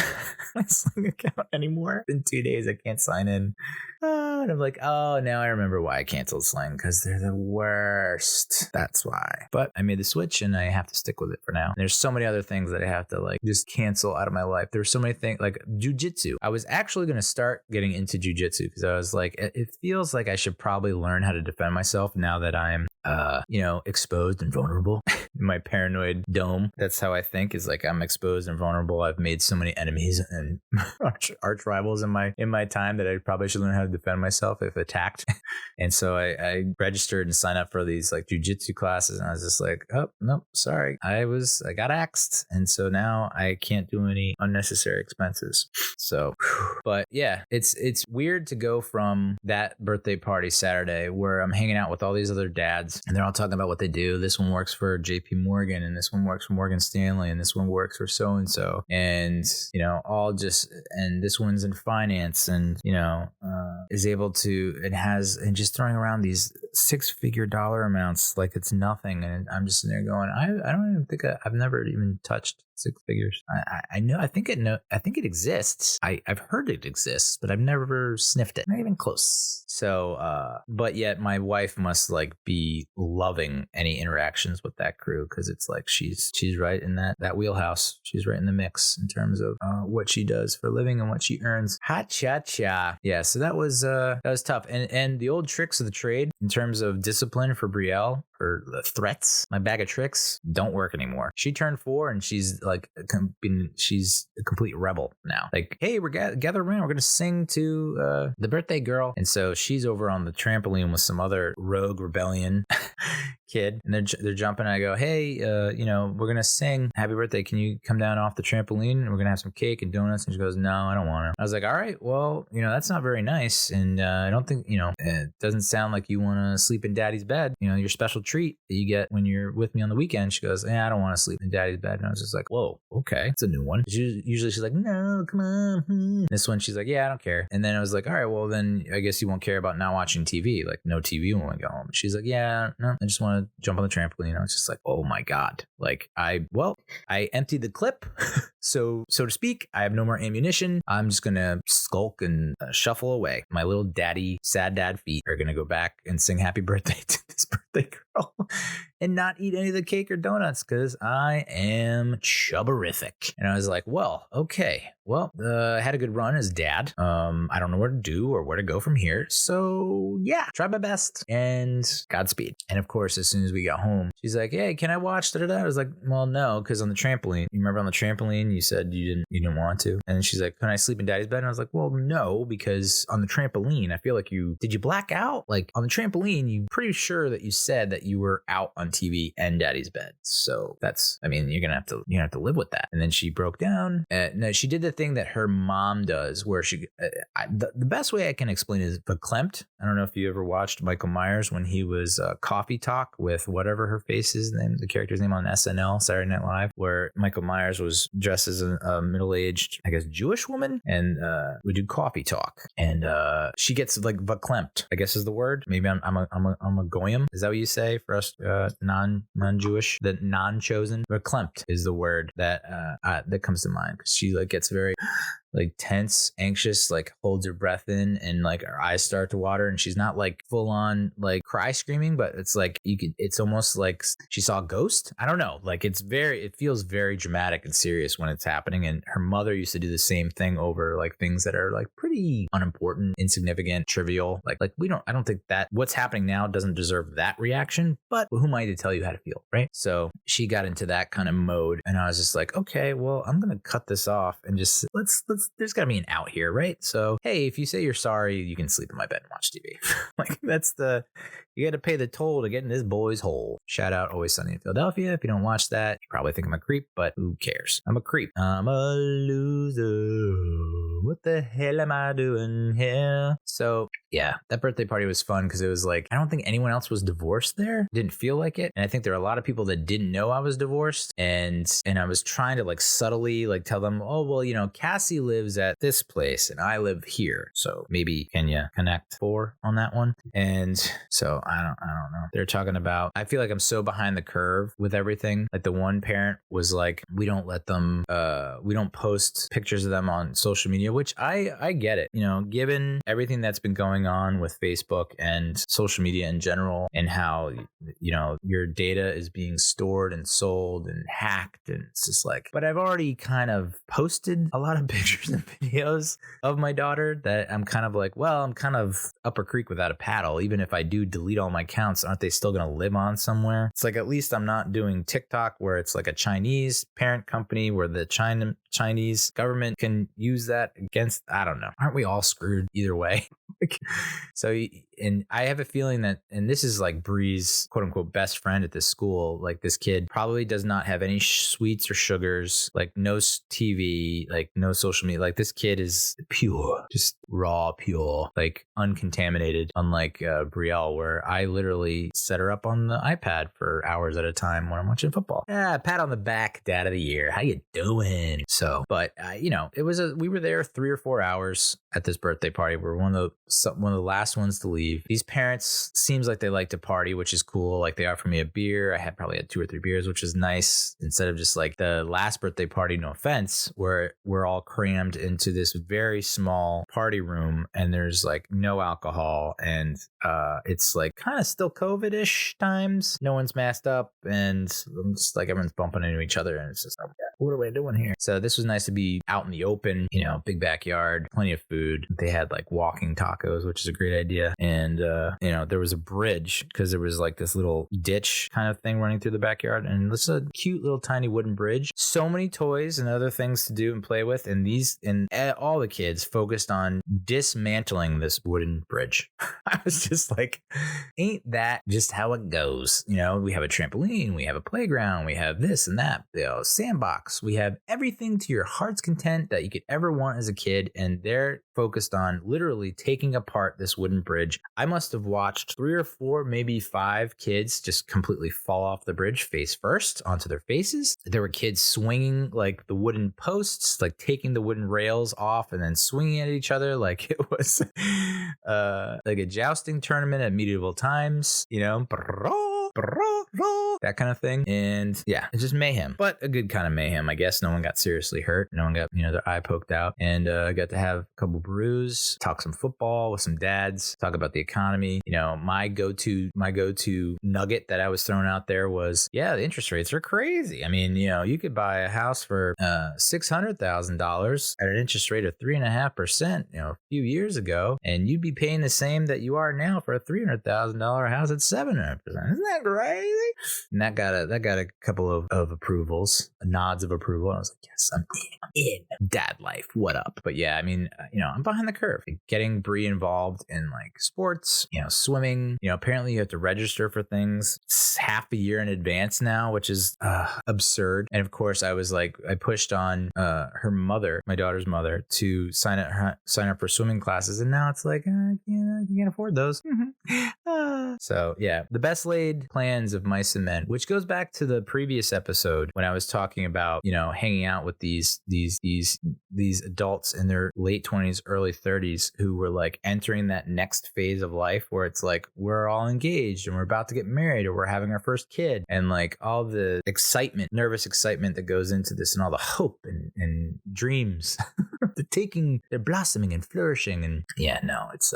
My Sling account anymore. In 2 days, I can't sign in. And I'm like, oh, now I remember why I canceled Sling, because they're the worst. That's why. But I made the switch, and I have to stick with it for now. And there's so many other things that I have to like just cancel out of my life. There's so many things like jujitsu. I was actually going to start getting into jujitsu because I was like, it feels like I should probably learn how to defend myself now that I'm exposed and vulnerable. In my paranoid dome, that's how I think, is like I'm exposed and vulnerable. I've made so many enemies and arch rivals in my time that I probably should learn how to defend myself if attacked. And so I registered and signed up for these like jujitsu classes, and I was just like, oh no, sorry, I got axed, and so now I can't do any unnecessary expenses. So, but yeah, it's weird to go from that birthday party Saturday where I'm hanging out with all these other dads, and they're all talking about what they do. This one works for JP Morgan, and this one works for Morgan Stanley, and this one works for so and so, and and this one's in finance, and is able to and just throwing around these 6-figure dollar amounts like it's nothing. And I'm just sitting there going, I don't even think I've never even touched 6 figures. I know. I think it exists. I've heard it exists, but I've never sniffed it. Not even close. So, but yet my wife must like be loving any interactions with that crew, because it's like she's right in that wheelhouse. She's right in the mix in terms of what she does for a living and what she earns. Ha cha cha. Yeah. So that was tough. And the old tricks of the trade in terms of discipline for Brielle, or the threats, my bag of tricks don't work anymore. She turned 4 and she's like she's a complete rebel now. Like, hey, we're gather around, we're gonna sing to the birthday girl. And so she's over on the trampoline with some other rogue rebellion kid, and they're jumping. And I go, hey, we're gonna sing happy birthday, can you come down off the trampoline, and we're gonna have some cake and donuts? And she goes, no, I don't want to. I was like, all right, well, that's not very nice, and I don't think it doesn't sound like you want to sleep in daddy's bed, your special treat that you get when you're with me on the weekend. She goes, I don't want to sleep in daddy's bed. And I was just like, whoa, okay, it's a new one. Usually she's like, no, come on. This one she's like, yeah, I don't care. And then I was like, all right, well then I guess you won't care about not watching TV, like no TV when we go home. She's like, yeah, no, I just want to jump on the trampoline. I was just like, oh my god, like I emptied the clip. So to speak, I have no more ammunition. I'm just gonna skulk and shuffle away. My little sad dad feet are gonna go back and sing happy birthday to this birthday girl and not eat any of the cake or donuts, because I am chubberific. And I was like, well, okay, I had a good run as dad. I don't know what to do or where to go from here. So yeah, try my best and Godspeed. And of course, as soon as we got home, she's like, hey, can I watch da-da-da? I was like, well, no, because on the trampoline, you remember on the trampoline, you said you didn't want to. And she's like, can I sleep in daddy's bed? And I was like, well, no, because on the trampoline, I feel like did you black out? Like on the trampoline, you pretty sure that you said that you were out on TV and daddy's bed. So you're gonna have to live with that. And then she broke down. No, she did the thing that her mom does, where the best way I can explain it is verklempt. I don't know if you ever watched Michael Myers when he was Coffee Talk with whatever her face's name, the character's name on SNL, Saturday Night Live, where Michael Myers was dressed as a middle-aged, I guess, Jewish woman, and we do Coffee Talk, and she gets like verklempt, I guess is the word. Maybe I'm a goyim. Is that what you say for us non-Jewish? The non-chosen. Verklempt is the word that comes to mind, because she like gets very like tense, anxious, like holds her breath in, and like her eyes start to water, and she's not like full on like cry screaming, but it's like it's almost like she saw a ghost. I don't know. Like it feels very dramatic and serious when it's happening. And her mother used to do the same thing over like things that are like pretty unimportant, insignificant, trivial. I don't think that what's happening now doesn't deserve that reaction, but who am I to tell you how to feel, right? So she got into that kind of mode, and I was just like, okay, well, I'm going to cut this off and just there's gotta be an out here, right? So, hey, if you say you're sorry, you can sleep in my bed and watch TV. Like you gotta pay the toll to get in this boy's hole. Shout out Always Sunny in Philadelphia. If you don't watch that, you probably think I'm a creep, but who cares? I'm a creep. I'm a loser. What the hell am I doing here? So yeah, that birthday party was fun because it was like, I don't think anyone else was divorced there. Didn't feel like it. And I think there are a lot of people that didn't know I was divorced. And I was trying to like subtly like tell them, oh, well, you know, Cassie lives at this place and I live here. So maybe can you connect on that one? And so I don't know. They're talking about, I feel like I'm so behind the curve with everything. Like the one parent was like, we don't let them, we don't post pictures of them on social media, which I get it, you know, given everything that's been going on with Facebook and social media in general and how, you know, your data is being stored and sold and hacked. And it's just like, but I've already kind of posted a lot of pictures and videos of my daughter that I'm kind of like, well, I'm kind of up a creek without a paddle. Even if I do delete all my accounts, aren't they still going to live on somewhere? It's like, at least I'm not doing TikTok where it's like a Chinese parent company where the Chinese government can use that against, I don't know. Aren't we all screwed either way? So, and I have a feeling that, and this is like Bree's quote unquote best friend at this school, like this kid probably does not have any sweets or sugars, like no TV, like no social media. Like this kid is pure, just raw, pure, like uncontaminated, unlike Brielle, where I literally set her up on the iPad for hours at a time when I'm watching football. Yeah, pat on the back, dad of the year. How you doing? So, but you know, we were there 3 or 4 hours at this birthday party. We're one of the last ones to leave. These parents seems like they like to party, which is cool. Like they offered me a beer. I probably had 2 or 3 beers, which is nice. Instead of just like the last birthday party, no offense, where we're all crammed into this very small party room and there's like no alcohol and it's like kind of still COVID-ish times. No one's masked up and I'm just like everyone's bumping into each other and it's just like, what are we doing here? So this was nice to be out in the open, you know, big backyard, plenty of food. They had like walking tacos, which is a great idea. And, you know, there was a bridge because there was like this little ditch kind of thing running through the backyard. And this is a cute little tiny wooden bridge. So many toys and other things to do and play with. And all the kids focused on dismantling this wooden bridge. I was just like, ain't that just how it goes? You know, we have a trampoline, we have a playground, we have this and that, you know, sandbox. We have everything to your heart's content that you could ever want as a kid. And they're focused on literally taking apart this wooden bridge. I must have watched 3 or 4, maybe 5 kids just completely fall off the bridge face first onto their faces. There were kids swinging like the wooden posts, like taking the wooden rails off and then swinging at each other like it was like a jousting tournament at medieval times, you know, that kind of thing. And yeah, it's just mayhem, but a good kind of mayhem, I guess. No one got seriously hurt. No one got, you know, their eye poked out. And I got to have a couple brews, talk some football with some dads, talk about the economy. You know, my go-to nugget that I was throwing out there was, yeah, the interest rates are crazy. I mean, you know, you could buy a house for $600,000 at an interest rate of 3.5%, you know, a few years ago, and you'd be paying the same that you are now for a $300,000 house at 7.5%. Isn't that crazy? And that got a couple of approvals, nods of approval. I was like, yes, I'm in dad life. What up? But yeah, I mean, you know, I'm behind the curve. Getting Bree involved in like sports, you know, swimming. You know, apparently you have to register for things half a year in advance now, which is absurd. And of course, I pushed on her mother, my daughter's mother, to sign up for swimming classes, and now it's like, you can't afford those. So yeah, the best laid plans of mice and men, which goes back to the previous episode when I was talking about, you know, hanging out with these adults in their late 20s, early 30s who were like entering that next phase of life where it's like we're all engaged and we're about to get married or we're having our first kid, and like all the excitement, nervous excitement that goes into this and all the hope and dreams they're blossoming and flourishing. And yeah, no, it's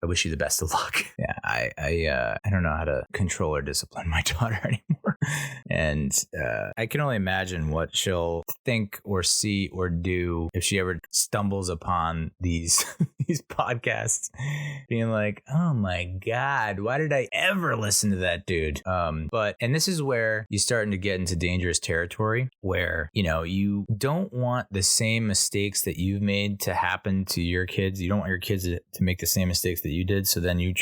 I wish you the best of luck. Yeah, I don't know how to control or discipline my daughter anymore. And I can only imagine what she'll think or see or do if she ever stumbles upon these podcasts, being like, oh my God, why did I ever listen to that dude? And this is where you're starting to get into dangerous territory where, you know, you don't want the same mistakes that you've made to happen to your kids. You don't want your kids to make the same mistakes that you did. So then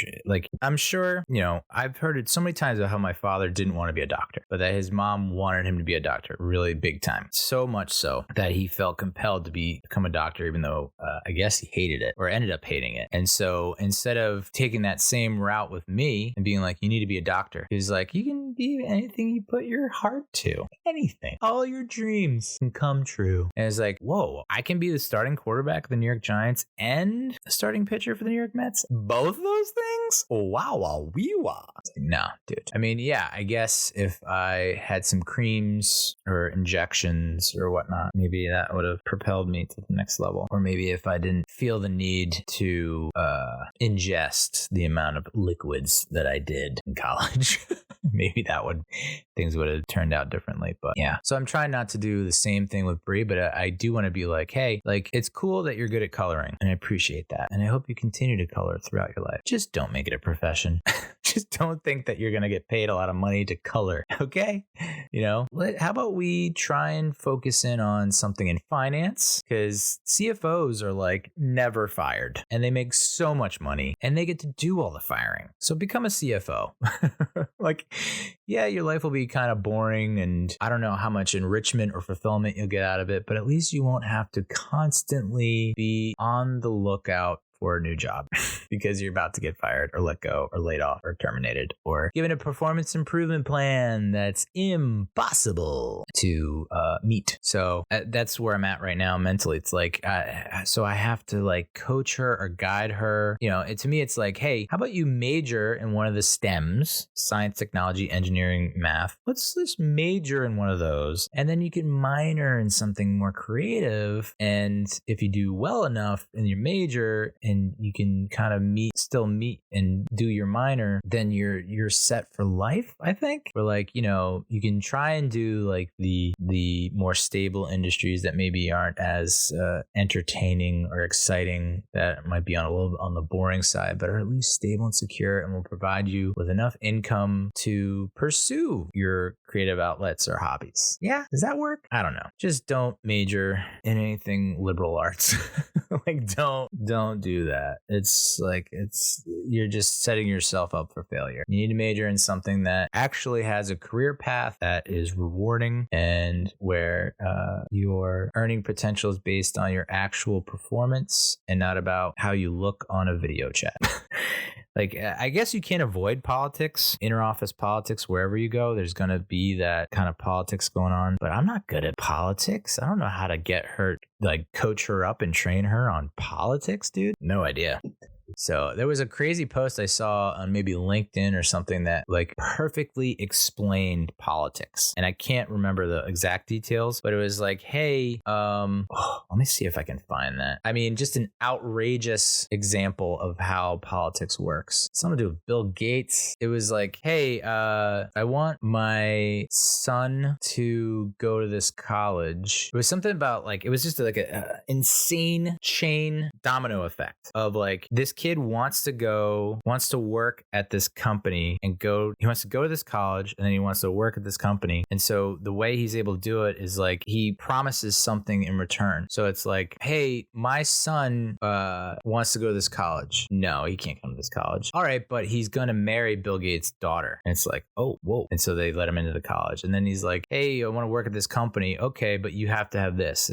I'm sure, you know, I've heard it so many times about how my father didn't want to be a doctor, but that his mom wanted him to be a doctor really big time. So much so that he felt compelled to become a doctor, even though I guess he hated it, ended up hating it. And so instead of taking that same route with me and being like, you need to be a doctor, he's like, you can be anything you put your heart to. Anything. All your dreams can come true. And it's like, whoa, I can be the starting quarterback of the New York Giants and a starting pitcher for the New York Mets? Both of those things? Wow, wee wah. No, dude. I mean, yeah, I guess if I had some creams or injections or whatnot, maybe that would have propelled me to the next level. Or maybe if I didn't feel the need to ingest the amount of liquids that I did in college, maybe things would have turned out differently. But yeah, so I'm trying not to do the same thing with Brie, but I do want to be like, hey, like, it's cool that you're good at coloring, and I appreciate that, and I hope you continue to color throughout your life. Just don't make it a profession. Just don't think that you're going to get paid a lot of money to color. Okay. How about we try and focus in on something in finance? Because CFOs are like never fired, and they make so much money, and they get to do all the firing. So become a CFO. Like, yeah, your life will be kind of boring, and I don't know how much enrichment or fulfillment you'll get out of it, but at least you won't have to constantly be on the lookout for a new job because you're about to get fired or let go or laid off or terminated or given a performance improvement plan that's impossible to meet. So that's where I'm at right now mentally. It's like, so I have to like coach her or guide her. To me, it's like, hey, how about you major in one of the STEMs, science, technology, engineering, math. Let's just major in one of those. And then you can minor in something more creative. And if you do well enough in your major, and you can kind of still meet and do your minor, then you're set for life, I think. Or like, you can try and do like the more stable industries that maybe aren't as entertaining or exciting, that might be on the boring side, but are at least stable and secure and will provide you with enough income to pursue your creative outlets or hobbies. Yeah, does that work? I don't know. Just don't major in anything liberal arts. Like, don't do that. You're just setting yourself up for failure. You need to major in something that actually has a career path that is rewarding and where your earning potential is based on your actual performance and not about how you look on a video chat. Like, I guess you can't avoid politics, interoffice politics, wherever you go. There's going to be that kind of politics going on. But I'm not good at politics. I don't know how to get her, like, coach her up and train her on politics, dude. No idea. So there was a crazy post I saw on maybe LinkedIn or something that like perfectly explained politics. And I can't remember the exact details, but it was like, hey, let me see if I can find that. I mean, just an outrageous example of how politics works. Something to do with Bill Gates. It was like, hey, I want my son to go to this college. It was something about like, it was just like a insane chain domino effect of like, this kid wants to work at this company and he wants to go to this college and then he wants to work at this company. And so the way he's able to do it is like he promises something in return. So it's like, hey, my son wants to go to this college. No, he can't come to this college. All right, but he's going to marry Bill Gates' daughter. And it's like, oh, whoa. And so they let him into the college. And then he's like, hey, I want to work at this company. Okay, but you have to have this.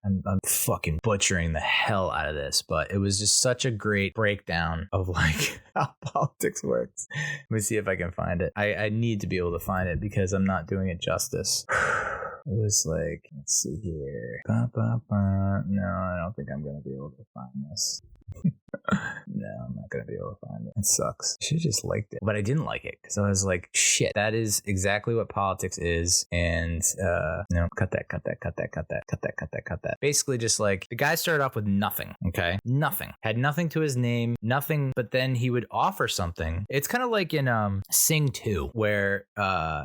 I'm fucking butchering the hell out of this, but it was just such a great breakdown of like how politics works. Let me see if I can find it. I need to be able to find it because I'm not doing it justice. It was like, let's see here. No, I don't think I'm going to be able to find this. No, I'm not gonna be able to find it. It sucks. I should have just liked it, but I didn't like it because I was like, shit, that is exactly what politics is. And no, cut that. Basically, just like the guy started off with nothing. Okay, nothing, had nothing to his name, nothing. But then he would offer something. It's kind of like in Sing 2, where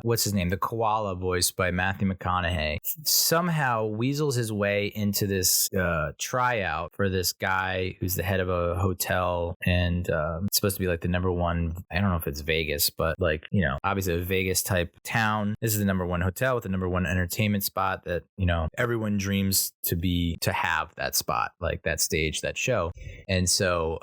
what's his name, the koala voiced by Matthew McConaughey, somehow weasels his way into this tryout for this guy who's the head of a hotel, and it's supposed to be like the number one, I don't know if it's Vegas, but like, you know, obviously a Vegas type town. This is the number one hotel with the number one entertainment spot that, you know, everyone dreams to have that spot, like that stage, that show. And so,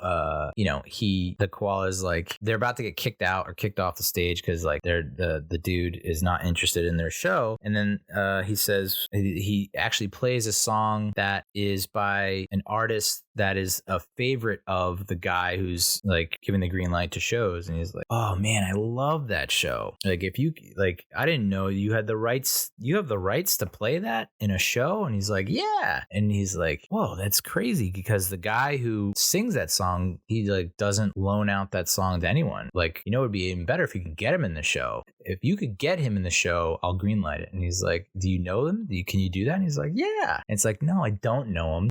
you know, the koala's like, they're about to get kicked out or kicked off the stage because like the dude is not interested in their show. And then he says he actually plays a song that is by an artist that is a favorite of the guy who's like giving the green light to shows. And he's like, oh man, I love that show. Like, if you like, I didn't know you have the rights to play that in a show. And he's like, yeah. And he's like, whoa, that's crazy, because the guy who sings that song, he like doesn't loan out that song to anyone. Like, you know, it would be even better if you could get him in the show. If you could get him in the show, I'll greenlight it. And he's like, do you know them? Can you do that? And he's like, yeah. And it's like, no, I don't know him.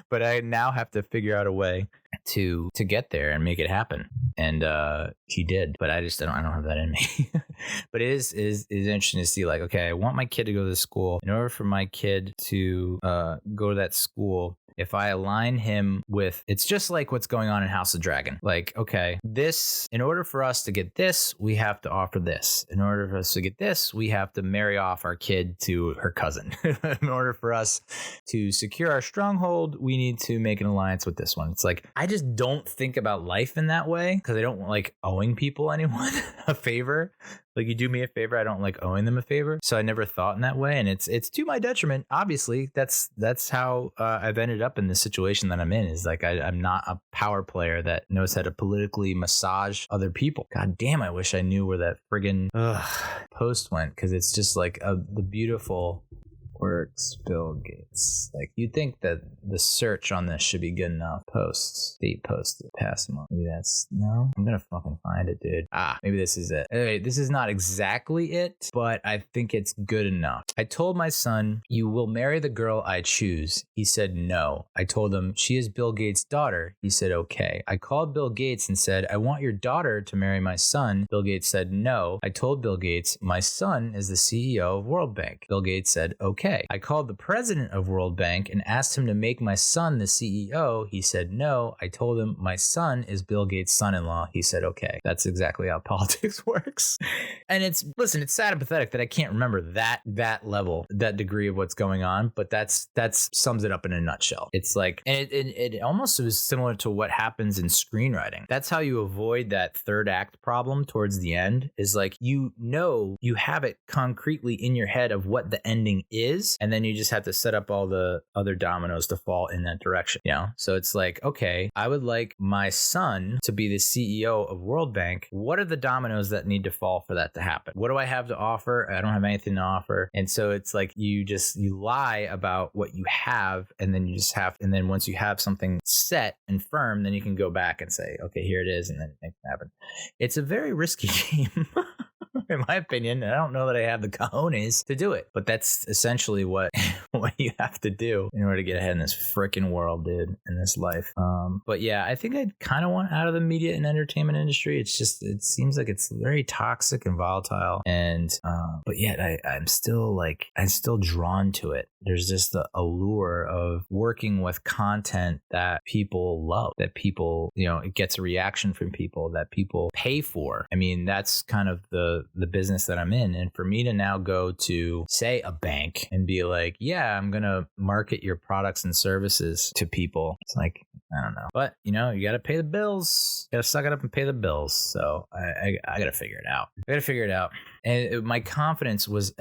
But I now have to figure out a way to get there and make it happen. And he did, but I don't have that in me. But it is interesting to see, like, okay, I want my kid to go to this school. In order for my kid to go to that school, if I align him with, it's just like what's going on in House of Dragon. Like, okay, in order for us to get this, we have to offer this. In order for us to get this, we have to marry off our kid to her cousin. In order for us to secure our stronghold, we need to make an alliance with this one. It's like, I just don't think about life in that way, because I don't like owing people anyone a favor. Like, you do me a favor, I don't like owing them a favor. So I never thought in that way, and it's to my detriment. Obviously, that's how I've ended up in this situation that I'm in. Is like, I'm not a power player that knows how to politically massage other people. God damn, I wish I knew where that friggin' post went, because it's just like the beautiful works Bill Gates. Like, you'd think that the search on this should be good enough. Posts, date posted, past month. Maybe that's, no, I'm gonna fucking find it, dude. Maybe this is it. Anyway, this is not exactly it, but I think it's good enough. I told my son, you will marry the girl I choose. He said no. I told him, she is Bill Gates' daughter. He said okay. I called Bill Gates and said, I want your daughter to marry my son. Bill Gates said no. I told Bill Gates, my son is the CEO of World Bank. Bill Gates said okay. I called the president of World Bank and asked him to make my son the CEO. He said no. I told him my son is Bill Gates' son-in-law. He said okay. That's exactly how politics works. And it's sad and pathetic that I can't remember that level, that degree of what's going on, but that sums it up in a nutshell. It's like, and it almost was similar to what happens in screenwriting. That's how you avoid that third act problem towards the end, is like, you know, you have it concretely in your head of what the ending is, and then you just have to set up all the other dominoes to fall in that direction, you know? So it's like, okay, I would like my son to be the CEO of World Bank. What are the dominoes that need to fall for that to happen? What do I have to offer? I don't have anything to offer. And so it's like, you lie about what you have, and then once you have something set and firm, then you can go back and say, okay, here it is, and then make it happen. It's a very risky game. In my opinion, I don't know that I have the cojones to do it, but that's essentially what you have to do in order to get ahead in this freaking world, dude, in this life. But yeah, I think I kind of want out of the media and entertainment industry. It's just, it seems like it's very toxic and volatile, and but yet I'm still drawn to it. There's just the allure of working with content that people love, that people, you know, it gets a reaction from people, that people pay for. I mean, that's kind of the business that I'm in. And for me to now go to, say, a bank and be like, yeah, I'm going to market your products and services to people, it's like, I don't know. But, you know, you got to pay the bills. You got to suck it up and pay the bills. So I got to figure it out. And my confidence was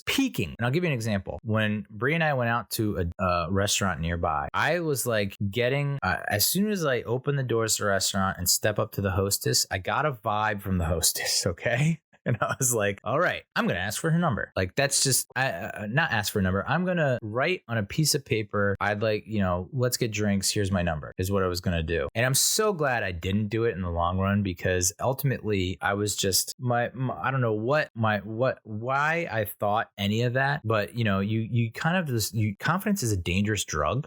peaking. And I'll give you an example. When Bree and I went out to a restaurant nearby, I was like getting, as soon as I opened the doors to the restaurant and step up to the hostess, I got a vibe from the hostess, okay? And I was like, all right, I'm going to ask for her number. Like, that's just, not ask for a number. I'm going to write on a piece of paper, I'd like, you know, let's get drinks. Here's my number, is what I was going to do. And I'm so glad I didn't do it in the long run, because ultimately I was just, I don't know why I thought any of that. But, you know, you kind of, confidence is a dangerous drug.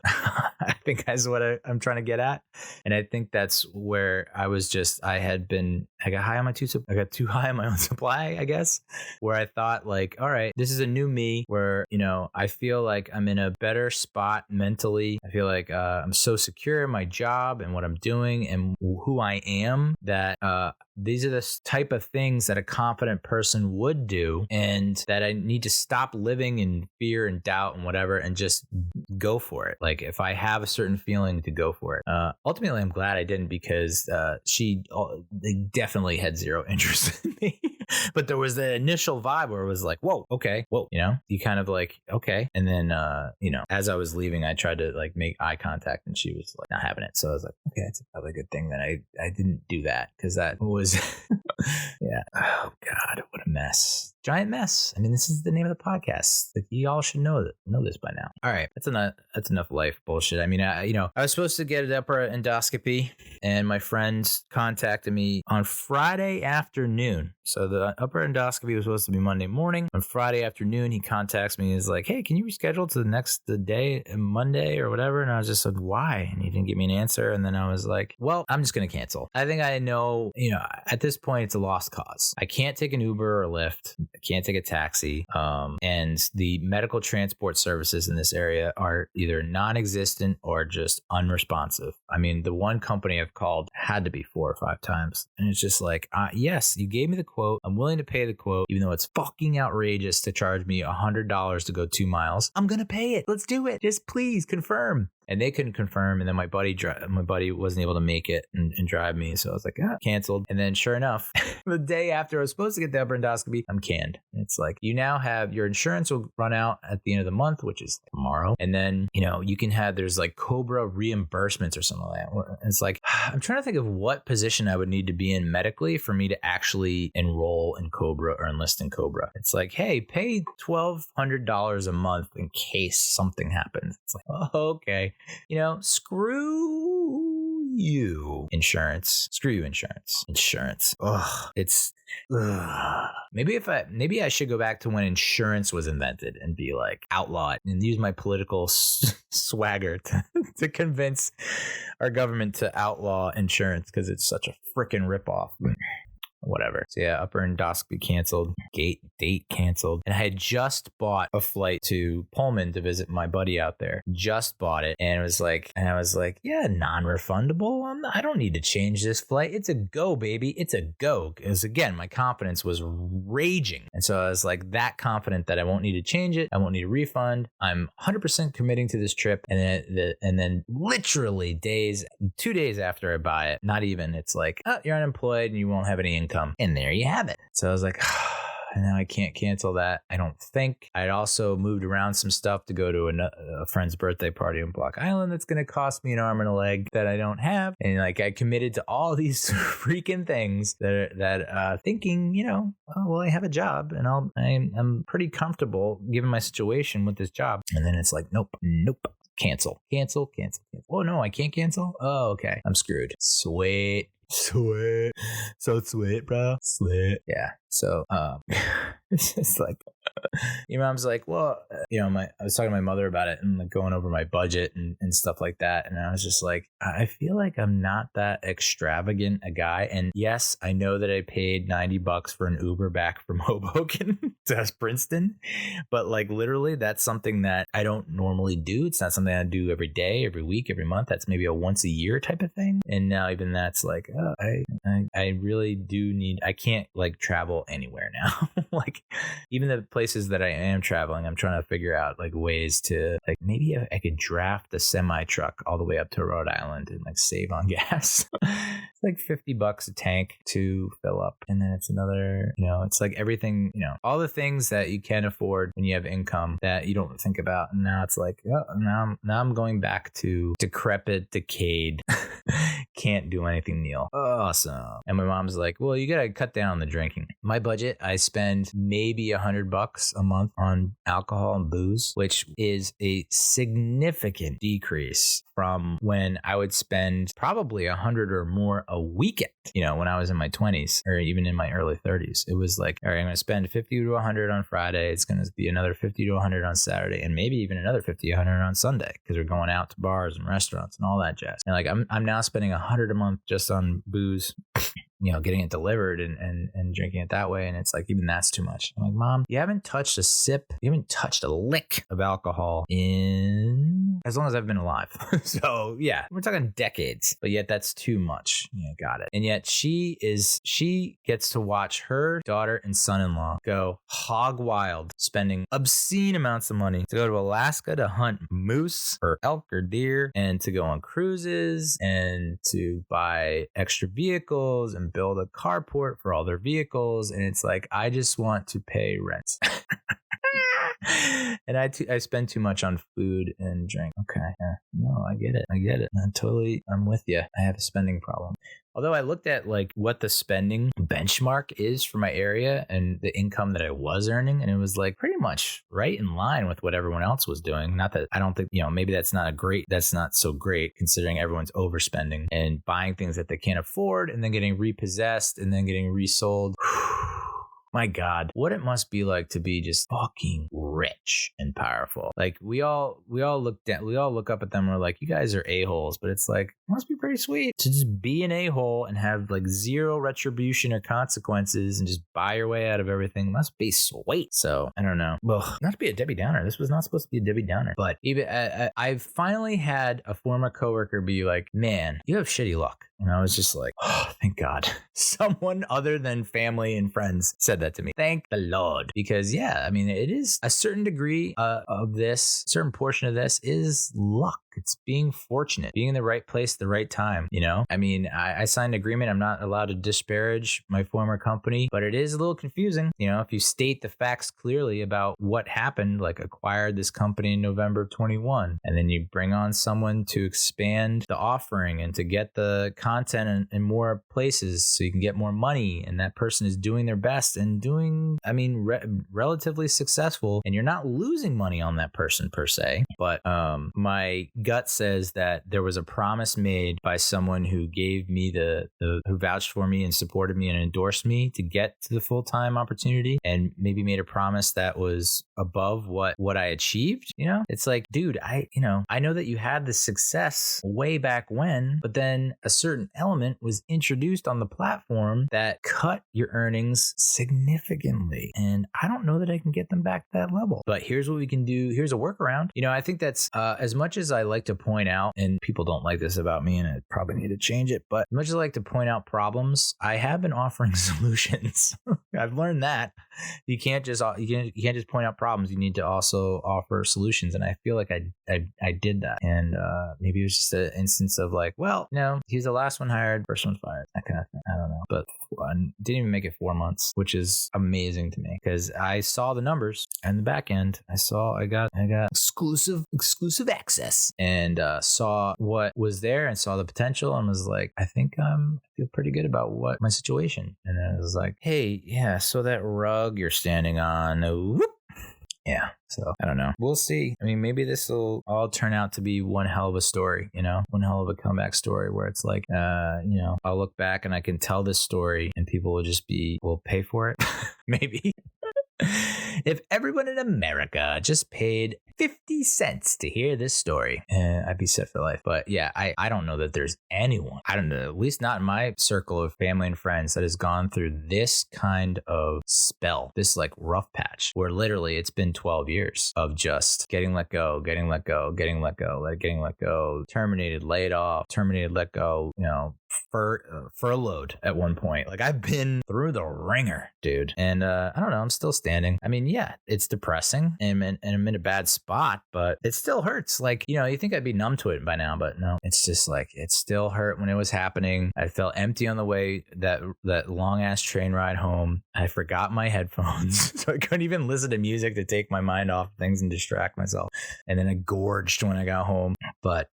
I think that's what I'm trying to get at. And I think that's where I got too high on my own supply, I guess, where I thought like, all right, this is a new me where, I feel like I'm in a better spot mentally. I feel like I'm so secure in my job and what I'm doing and who I am that these are the type of things that a confident person would do, and that I need to stop living in fear and doubt and whatever and just go for it. Like if I have a certain feeling, to go for it. Ultimately, I'm glad I didn't, because they definitely had zero interest in me. But there was the initial vibe where it was like, whoa, okay, whoa, you kind of like, okay. And then, as I was leaving, I tried to like make eye contact and she was like not having it. So I was like, okay, it's probably a good thing that I didn't do that, because that was, yeah. Oh God, what a mess. Giant mess. I mean, this is the name of the podcast. Like, you all should know this by now. All right, that's enough life bullshit. I mean, I was supposed to get an upper endoscopy, and my friends contacted me on Friday afternoon. So the upper endoscopy was supposed to be Monday morning. On Friday afternoon, he contacts me and is like, "Hey, can you reschedule to the day, Monday or whatever?" And I was just like, "Why?" And he didn't give me an answer. And then I was like, "Well, I'm just gonna cancel." I think I know. At this point, it's a lost cause. I can't take an Uber or Lyft. I can't take a taxi. And the medical transport services in this area are either non-existent or just unresponsive. I mean, the one company I've called had to be 4 or 5 times. And it's just like, yes, you gave me the quote. I'm willing to pay the quote, even though it's fucking outrageous to charge me $100 to go 2 miles. I'm going to pay it. Let's do it. Just please confirm. And they couldn't confirm. And then my buddy wasn't able to make it and drive me. So I was like, canceled. And then sure enough, the day after I was supposed to get the upper endoscopy, I'm canned. And it's like, you now have your insurance will run out at the end of the month, which is tomorrow. And then, you can there's like Cobra reimbursements or something like that. It's like, I'm trying to think of what position I would need to be in medically for me to actually enroll in Cobra or enlist in Cobra. It's like, hey, pay $1,200 a month in case something happens. It's like, oh, okay. Screw you, insurance. Screw you, insurance. Insurance. Ugh. It's maybe I should go back to when insurance was invented and be like outlaw it and use my political swagger to convince our government to outlaw insurance, because it's such a freaking ripoff. Whatever. So yeah, upper endoscopy canceled, date canceled. And I had just bought a flight to Pullman to visit my buddy out there. Just bought it. And I was like, yeah, non-refundable. I don't need to change this flight. It's a go, baby. It's a go. Because again, my confidence was raging. And so I was like that confident that I won't need to change it. I won't need a refund. I'm 100% committing to this trip. And then literally 2 days after I buy it, not even, it's like, oh, you're unemployed and you won't have any income. And there you have it. So I was like, now I can't cancel that, I don't think. I'd also moved around some stuff to go to a friend's birthday party on Block Island that's going to cost me an arm and a leg that I don't have. And like I committed to all these freaking things that thinking, well, I have a job and I'm pretty comfortable given my situation with this job. And then it's like, nope. Cancel. Oh no, I can't cancel. Oh, okay. I'm screwed. Sweet. So sweet, bro. Sweet. Yeah. So it's just like your mom's like, well, I was talking to my mother about it and like going over my budget and stuff like that. And I was just like, I feel like I'm not that extravagant a guy. And yes, I know that I paid $90 for an Uber back from Hoboken to Princeton, but like literally that's something that I don't normally do. It's not something I do every day, every week, every month. That's maybe a once a year type of thing. And now even that's like, oh, I really do need, I can't like travel anywhere now. Like even the places that I am traveling, I'm trying to figure out like ways to like maybe I could draft a semi truck all the way up to Rhode Island and like save on gas. It's like $50 a tank to fill up, and then it's another, it's like everything, all the things that you can afford when you have income that you don't think about. And now it's like, oh, now I'm going back to decrepit, decayed can't do anything, Neal. Awesome. And my mom's like, well, you gotta cut down on the drinking. My budget, I spend maybe $100 a month on alcohol and booze, which is a significant decrease from when I would spend probably $100 or more a weekend, when I was in my 20s or even in my early 30s. It was like, all right, I'm going to spend 50 to 100 on Friday. It's going to be another 50 to 100 on Saturday, and maybe even another 50 to 100 on Sunday, because we're going out to bars and restaurants and all that jazz. And like, I'm now spending $100 a month just on booze, getting it delivered and drinking it that way. And it's like, even that's too much. I'm like, Mom, you haven't touched a sip, you haven't touched a lick of alcohol in as long as I've been alive. So yeah, we're talking decades, but yet that's too much. Got it. And yet she gets to watch her daughter and son-in-law go hog wild, spending obscene amounts of money to go to Alaska to hunt moose or elk or deer, and to go on cruises, and to buy extra vehicles and build a carport for all their vehicles. And it's like, I just want to pay rent. And I spend too much on food and drink. Okay. Yeah. No, I get it. I'm with you. I have a spending problem. Although I looked at like what the spending benchmark is for my area and the income that I was earning, and it was like pretty much right in line with what everyone else was doing. Not that I don't think, maybe that's not so great considering everyone's overspending and buying things that they can't afford and then getting repossessed and then getting resold. My God, what it must be like to be just fucking rich and powerful. Like we all look up at them and we're like, you guys are a-holes, but it's like, it must be pretty sweet to just be an a-hole and have like zero retribution or consequences and just buy your way out of everything. It must be sweet. So I don't know. Well, not to be a Debbie Downer. This was not supposed to be a Debbie Downer, but even I've finally had a former coworker be like, man, you have shitty luck. And I was just like, oh, thank God. Someone other than family and friends said that to me. Thank the Lord. Because yeah, I mean, it is a certain degree of this, certain portion of this is luck. It's being fortunate, being in the right place at the right time. I mean, I signed an agreement. I'm not allowed to disparage my former company, but it is a little confusing. If you state the facts clearly about what happened, like acquired this company in November of 21, and then you bring on someone to expand the offering and to get the content in more places so you can get more money, and that person is doing their best and doing, relatively successful, and you're not losing money on that person per se. But my gut says that there was a promise made by someone who gave me who vouched for me and supported me and endorsed me to get to the full-time opportunity, and maybe made a promise that was above what I achieved. It's like, dude, I know that you had the success way back when, but then a certain element was introduced on the platform that cut your earnings significantly, and I don't know that I can get them back to that level. But here's what we can do. Here's a workaround. I think that's as much as I like to point out, and people don't like this about me, and I probably need to change it, but as much as I like to point out problems, I have been offering solutions. I've learned that you can't just point out problems. You need to also offer solutions, and I feel like I did that. And maybe it was just an instance of like, well, he's the last one hired, first one fired, that kind of thing. I don't know, but I didn't even make it 4 months, which is amazing to me because I saw the numbers and the back end. I got exclusive access, and saw what was there and saw the potential, and was like, I think I feel pretty good about what my situation. And then I was like, hey, yeah, so that rug you're standing on, whoop. Yeah, so I don't know. We'll see. I mean, maybe this will all turn out to be one hell of a story, one hell of a comeback story where it's like, I'll look back and I can tell this story and people will pay for it. Maybe. If everyone in America just paid 50 cents to hear this story, I'd be set for life. But yeah, I don't know that there's anyone, I don't know, at least not in my circle of family and friends, that has gone through this kind of spell, this like rough patch, where literally it's been 12 years of just getting let go, terminated, laid off, let go, furloughed at one point. Like, I've been through the ringer, dude. And I don't know, I'm still standing. I mean, yeah, it's depressing and I'm in a bad spot, but it still hurts. Like, you think I'd be numb to it by now, but no, it's just like, it still hurt when it was happening. I felt empty on the way, that long ass train ride home. I forgot my headphones, so I couldn't even listen to music to take my mind off things and distract myself. And then I gorged when I got home. But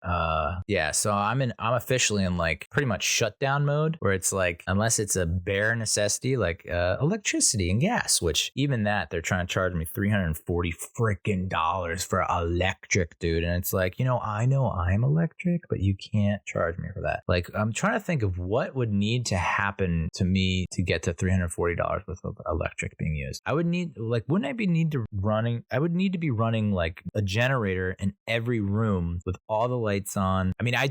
yeah, so I'm officially in like pretty much shutdown mode, where it's like, unless it's a bare necessity like electricity and gas, which even that they're trying to charge me $340 freaking dollars for electric, dude. And it's like, I know I'm electric, but you can't charge me for that. Like, I'm trying to think of what would need to happen to me to get to $340 worth of electric being used. I would need, like, wouldn't I I would need to be running like a generator in every room with all the lights on. I mean, I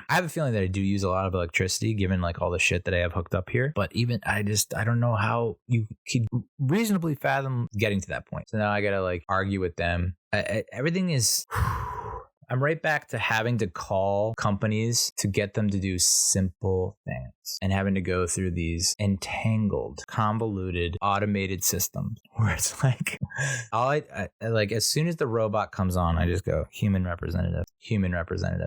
have a feeling that I do use a lot of electricity given like all the shit that I have hooked up here. But even I don't know how you could reasonably fathom getting to that point. So now I gotta like argue with them. Everything is... I'm right back to having to call companies to get them to do simple things and having to go through these entangled, convoluted, automated systems where it's like, like as soon as the robot comes on, I just go, human representative,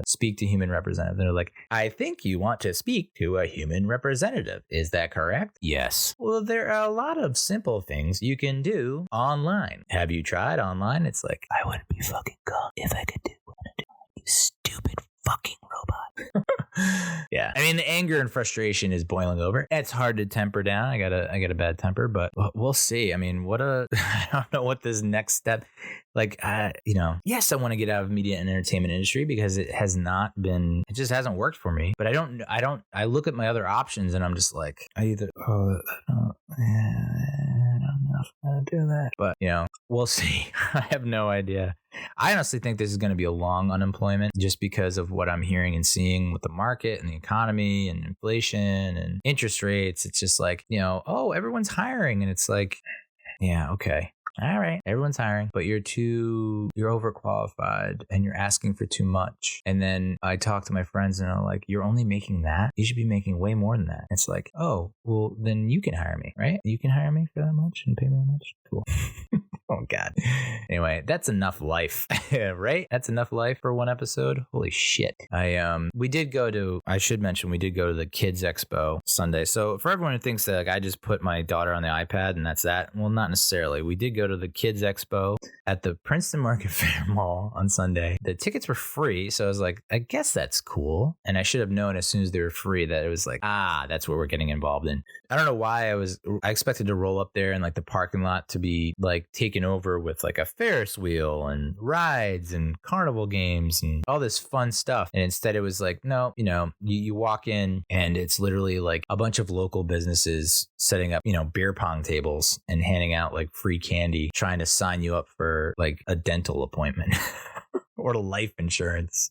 speak to human representative. They're like, I think you want to speak to a human representative. Is that correct? Yes. Well, there are a lot of simple things you can do online. Have you tried online? It's like, I wouldn't be fucking calm if I could do you stupid fucking robot. Yeah. I mean, the anger and frustration is boiling over. It's hard to temper down. I got a bad temper, but we'll see. I mean, I don't know what this next step, like, yes, I want to get out of media and entertainment industry because it just hasn't worked for me. But I look at my other options and I'm just like, I don't know if I'm going to do that. But, we'll see. I have no idea. I honestly think this is going to be a long unemployment just because of what I'm hearing and seeing with the market and the economy and inflation and interest rates. It's just like, everyone's hiring. And it's like, yeah, okay. All right, everyone's hiring, but you're overqualified and you're asking for too much. And then I talk to my friends and they're like, you're only making that? You should be making way more than that. It's like, oh, well, then you can hire me, right? You can hire me for that much and pay me that much? Cool. Oh, God. Anyway, that's enough life, right? That's enough life for one episode. Holy shit. We did go to the Kids Expo Sunday. So for everyone who thinks that like, I just put my daughter on the iPad and that's that, well, not necessarily. We did go to the Kids Expo at the Princeton Market Fair Mall on Sunday. The tickets were free, so I was like, I guess that's cool. And I should have known as soon as they were free that it was like, that's what we're getting involved in. I don't know why I expected to roll up there and like the parking lot to be like taken over with like a Ferris wheel and rides and carnival games and all this fun stuff. And instead it was like, no, you walk in and it's literally like a bunch of local businesses setting up, beer pong tables and handing out like free candy, trying to sign you up for like a dental appointment or life insurance.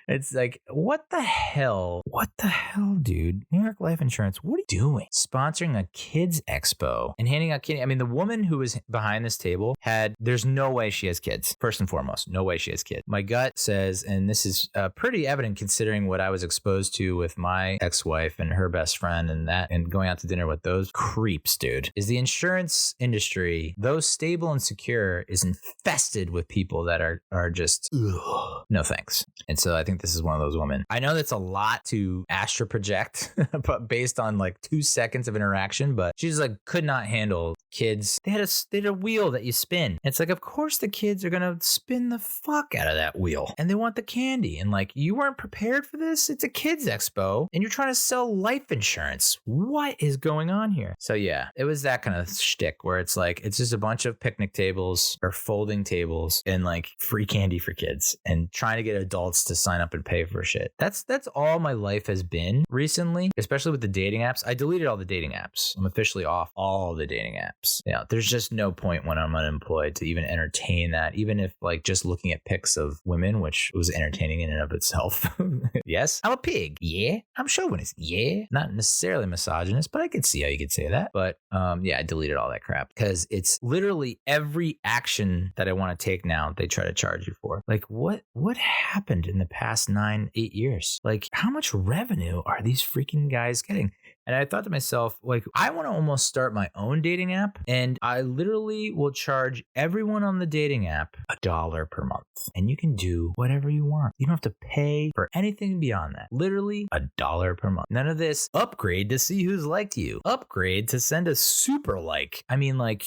It's like, what the hell? What the hell, dude? New York Life Insurance, what are you doing? Sponsoring a Kids Expo and handing out candy. I mean, the woman who was behind this table there's no way she has kids. First and foremost, no way she has kids. My gut says, and this is pretty evident considering what I was exposed to with my ex-wife and her best friend and going out to dinner with those creeps, dude, is the insurance industry, though stable and secure, is infested with people that are just, ugh, no thanks. And so I think this is one of those women. I know that's a lot to astral project, but based on like 2 seconds of interaction, but she's like, could not handle kids. They had a wheel that you spin. It's like, of course the kids are gonna spin the fuck out of that wheel and they want the candy. And like, you weren't prepared for this. It's a Kids Expo and you're trying to sell life insurance. What is going on here? So yeah, it was that kind of shtick where it's like, it's just a bunch of picnic tables or folding tables and like free candy for kids and trying to get adults to sign up and pay for shit. That's all my life has been recently, especially with the dating apps. I deleted all the dating apps. I'm officially off all the dating apps. There's just no point when I'm unemployed to even entertain that, even if like just looking at pics of women, which was entertaining in and of itself. Yes, I'm a pig. Yeah. I'm chauvinist. Yeah. Not necessarily misogynist, but I could see how you could say that. But yeah, I deleted all that crap because it's literally every action that I want to take now, they try to charge you for. Like what happened in the past 8 years? Like how much revenue are these freaking guys getting? And I thought to myself, like, I want to almost start my own dating app and I literally will charge everyone on the dating app $1 per month. And you can do whatever you want. You don't have to pay for anything beyond that. Literally $1 per month. None of this upgrade to see who's liked you. Upgrade to send a super like. I mean, like,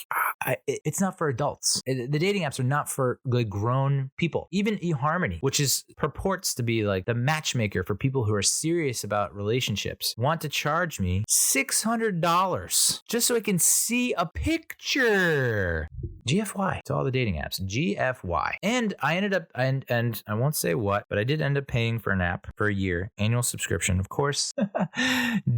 it's not for adults. The dating apps are not for like grown people. Even eHarmony, which purports to be like the matchmaker for people who are serious about relationships, want to charge me $600 just so I can see a picture. GFY to all the dating apps. GFY. And I ended up, and I won't say what, but I did end up paying for an app for a year, annual subscription, of course,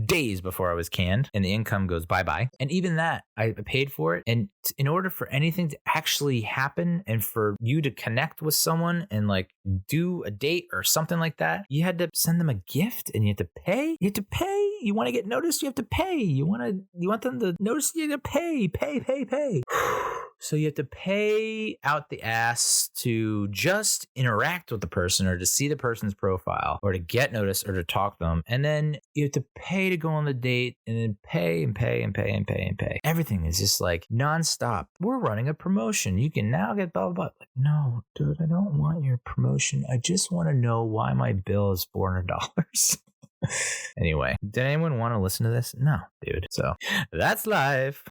days before I was canned, and the income goes bye-bye. And even that, I paid for it. And in order for anything to actually happen and for you to connect with someone and like do a date or something like that, you had to send them a gift and you had to pay. You have to pay. You want to get noticed, you have to pay. You want them to notice, you have to pay. So you have to pay out the ass to just interact with the person or to see the person's profile or to get noticed or to talk to them. And then you have to pay to go on the date and then pay and pay and pay and pay and pay. Everything is just like nonstop. We're running a promotion. You can now get blah, blah, blah. Like, no, dude, I don't want your promotion. I just want to know why my bill is $400. Anyway, did anyone want to listen to this? No, dude. So that's life.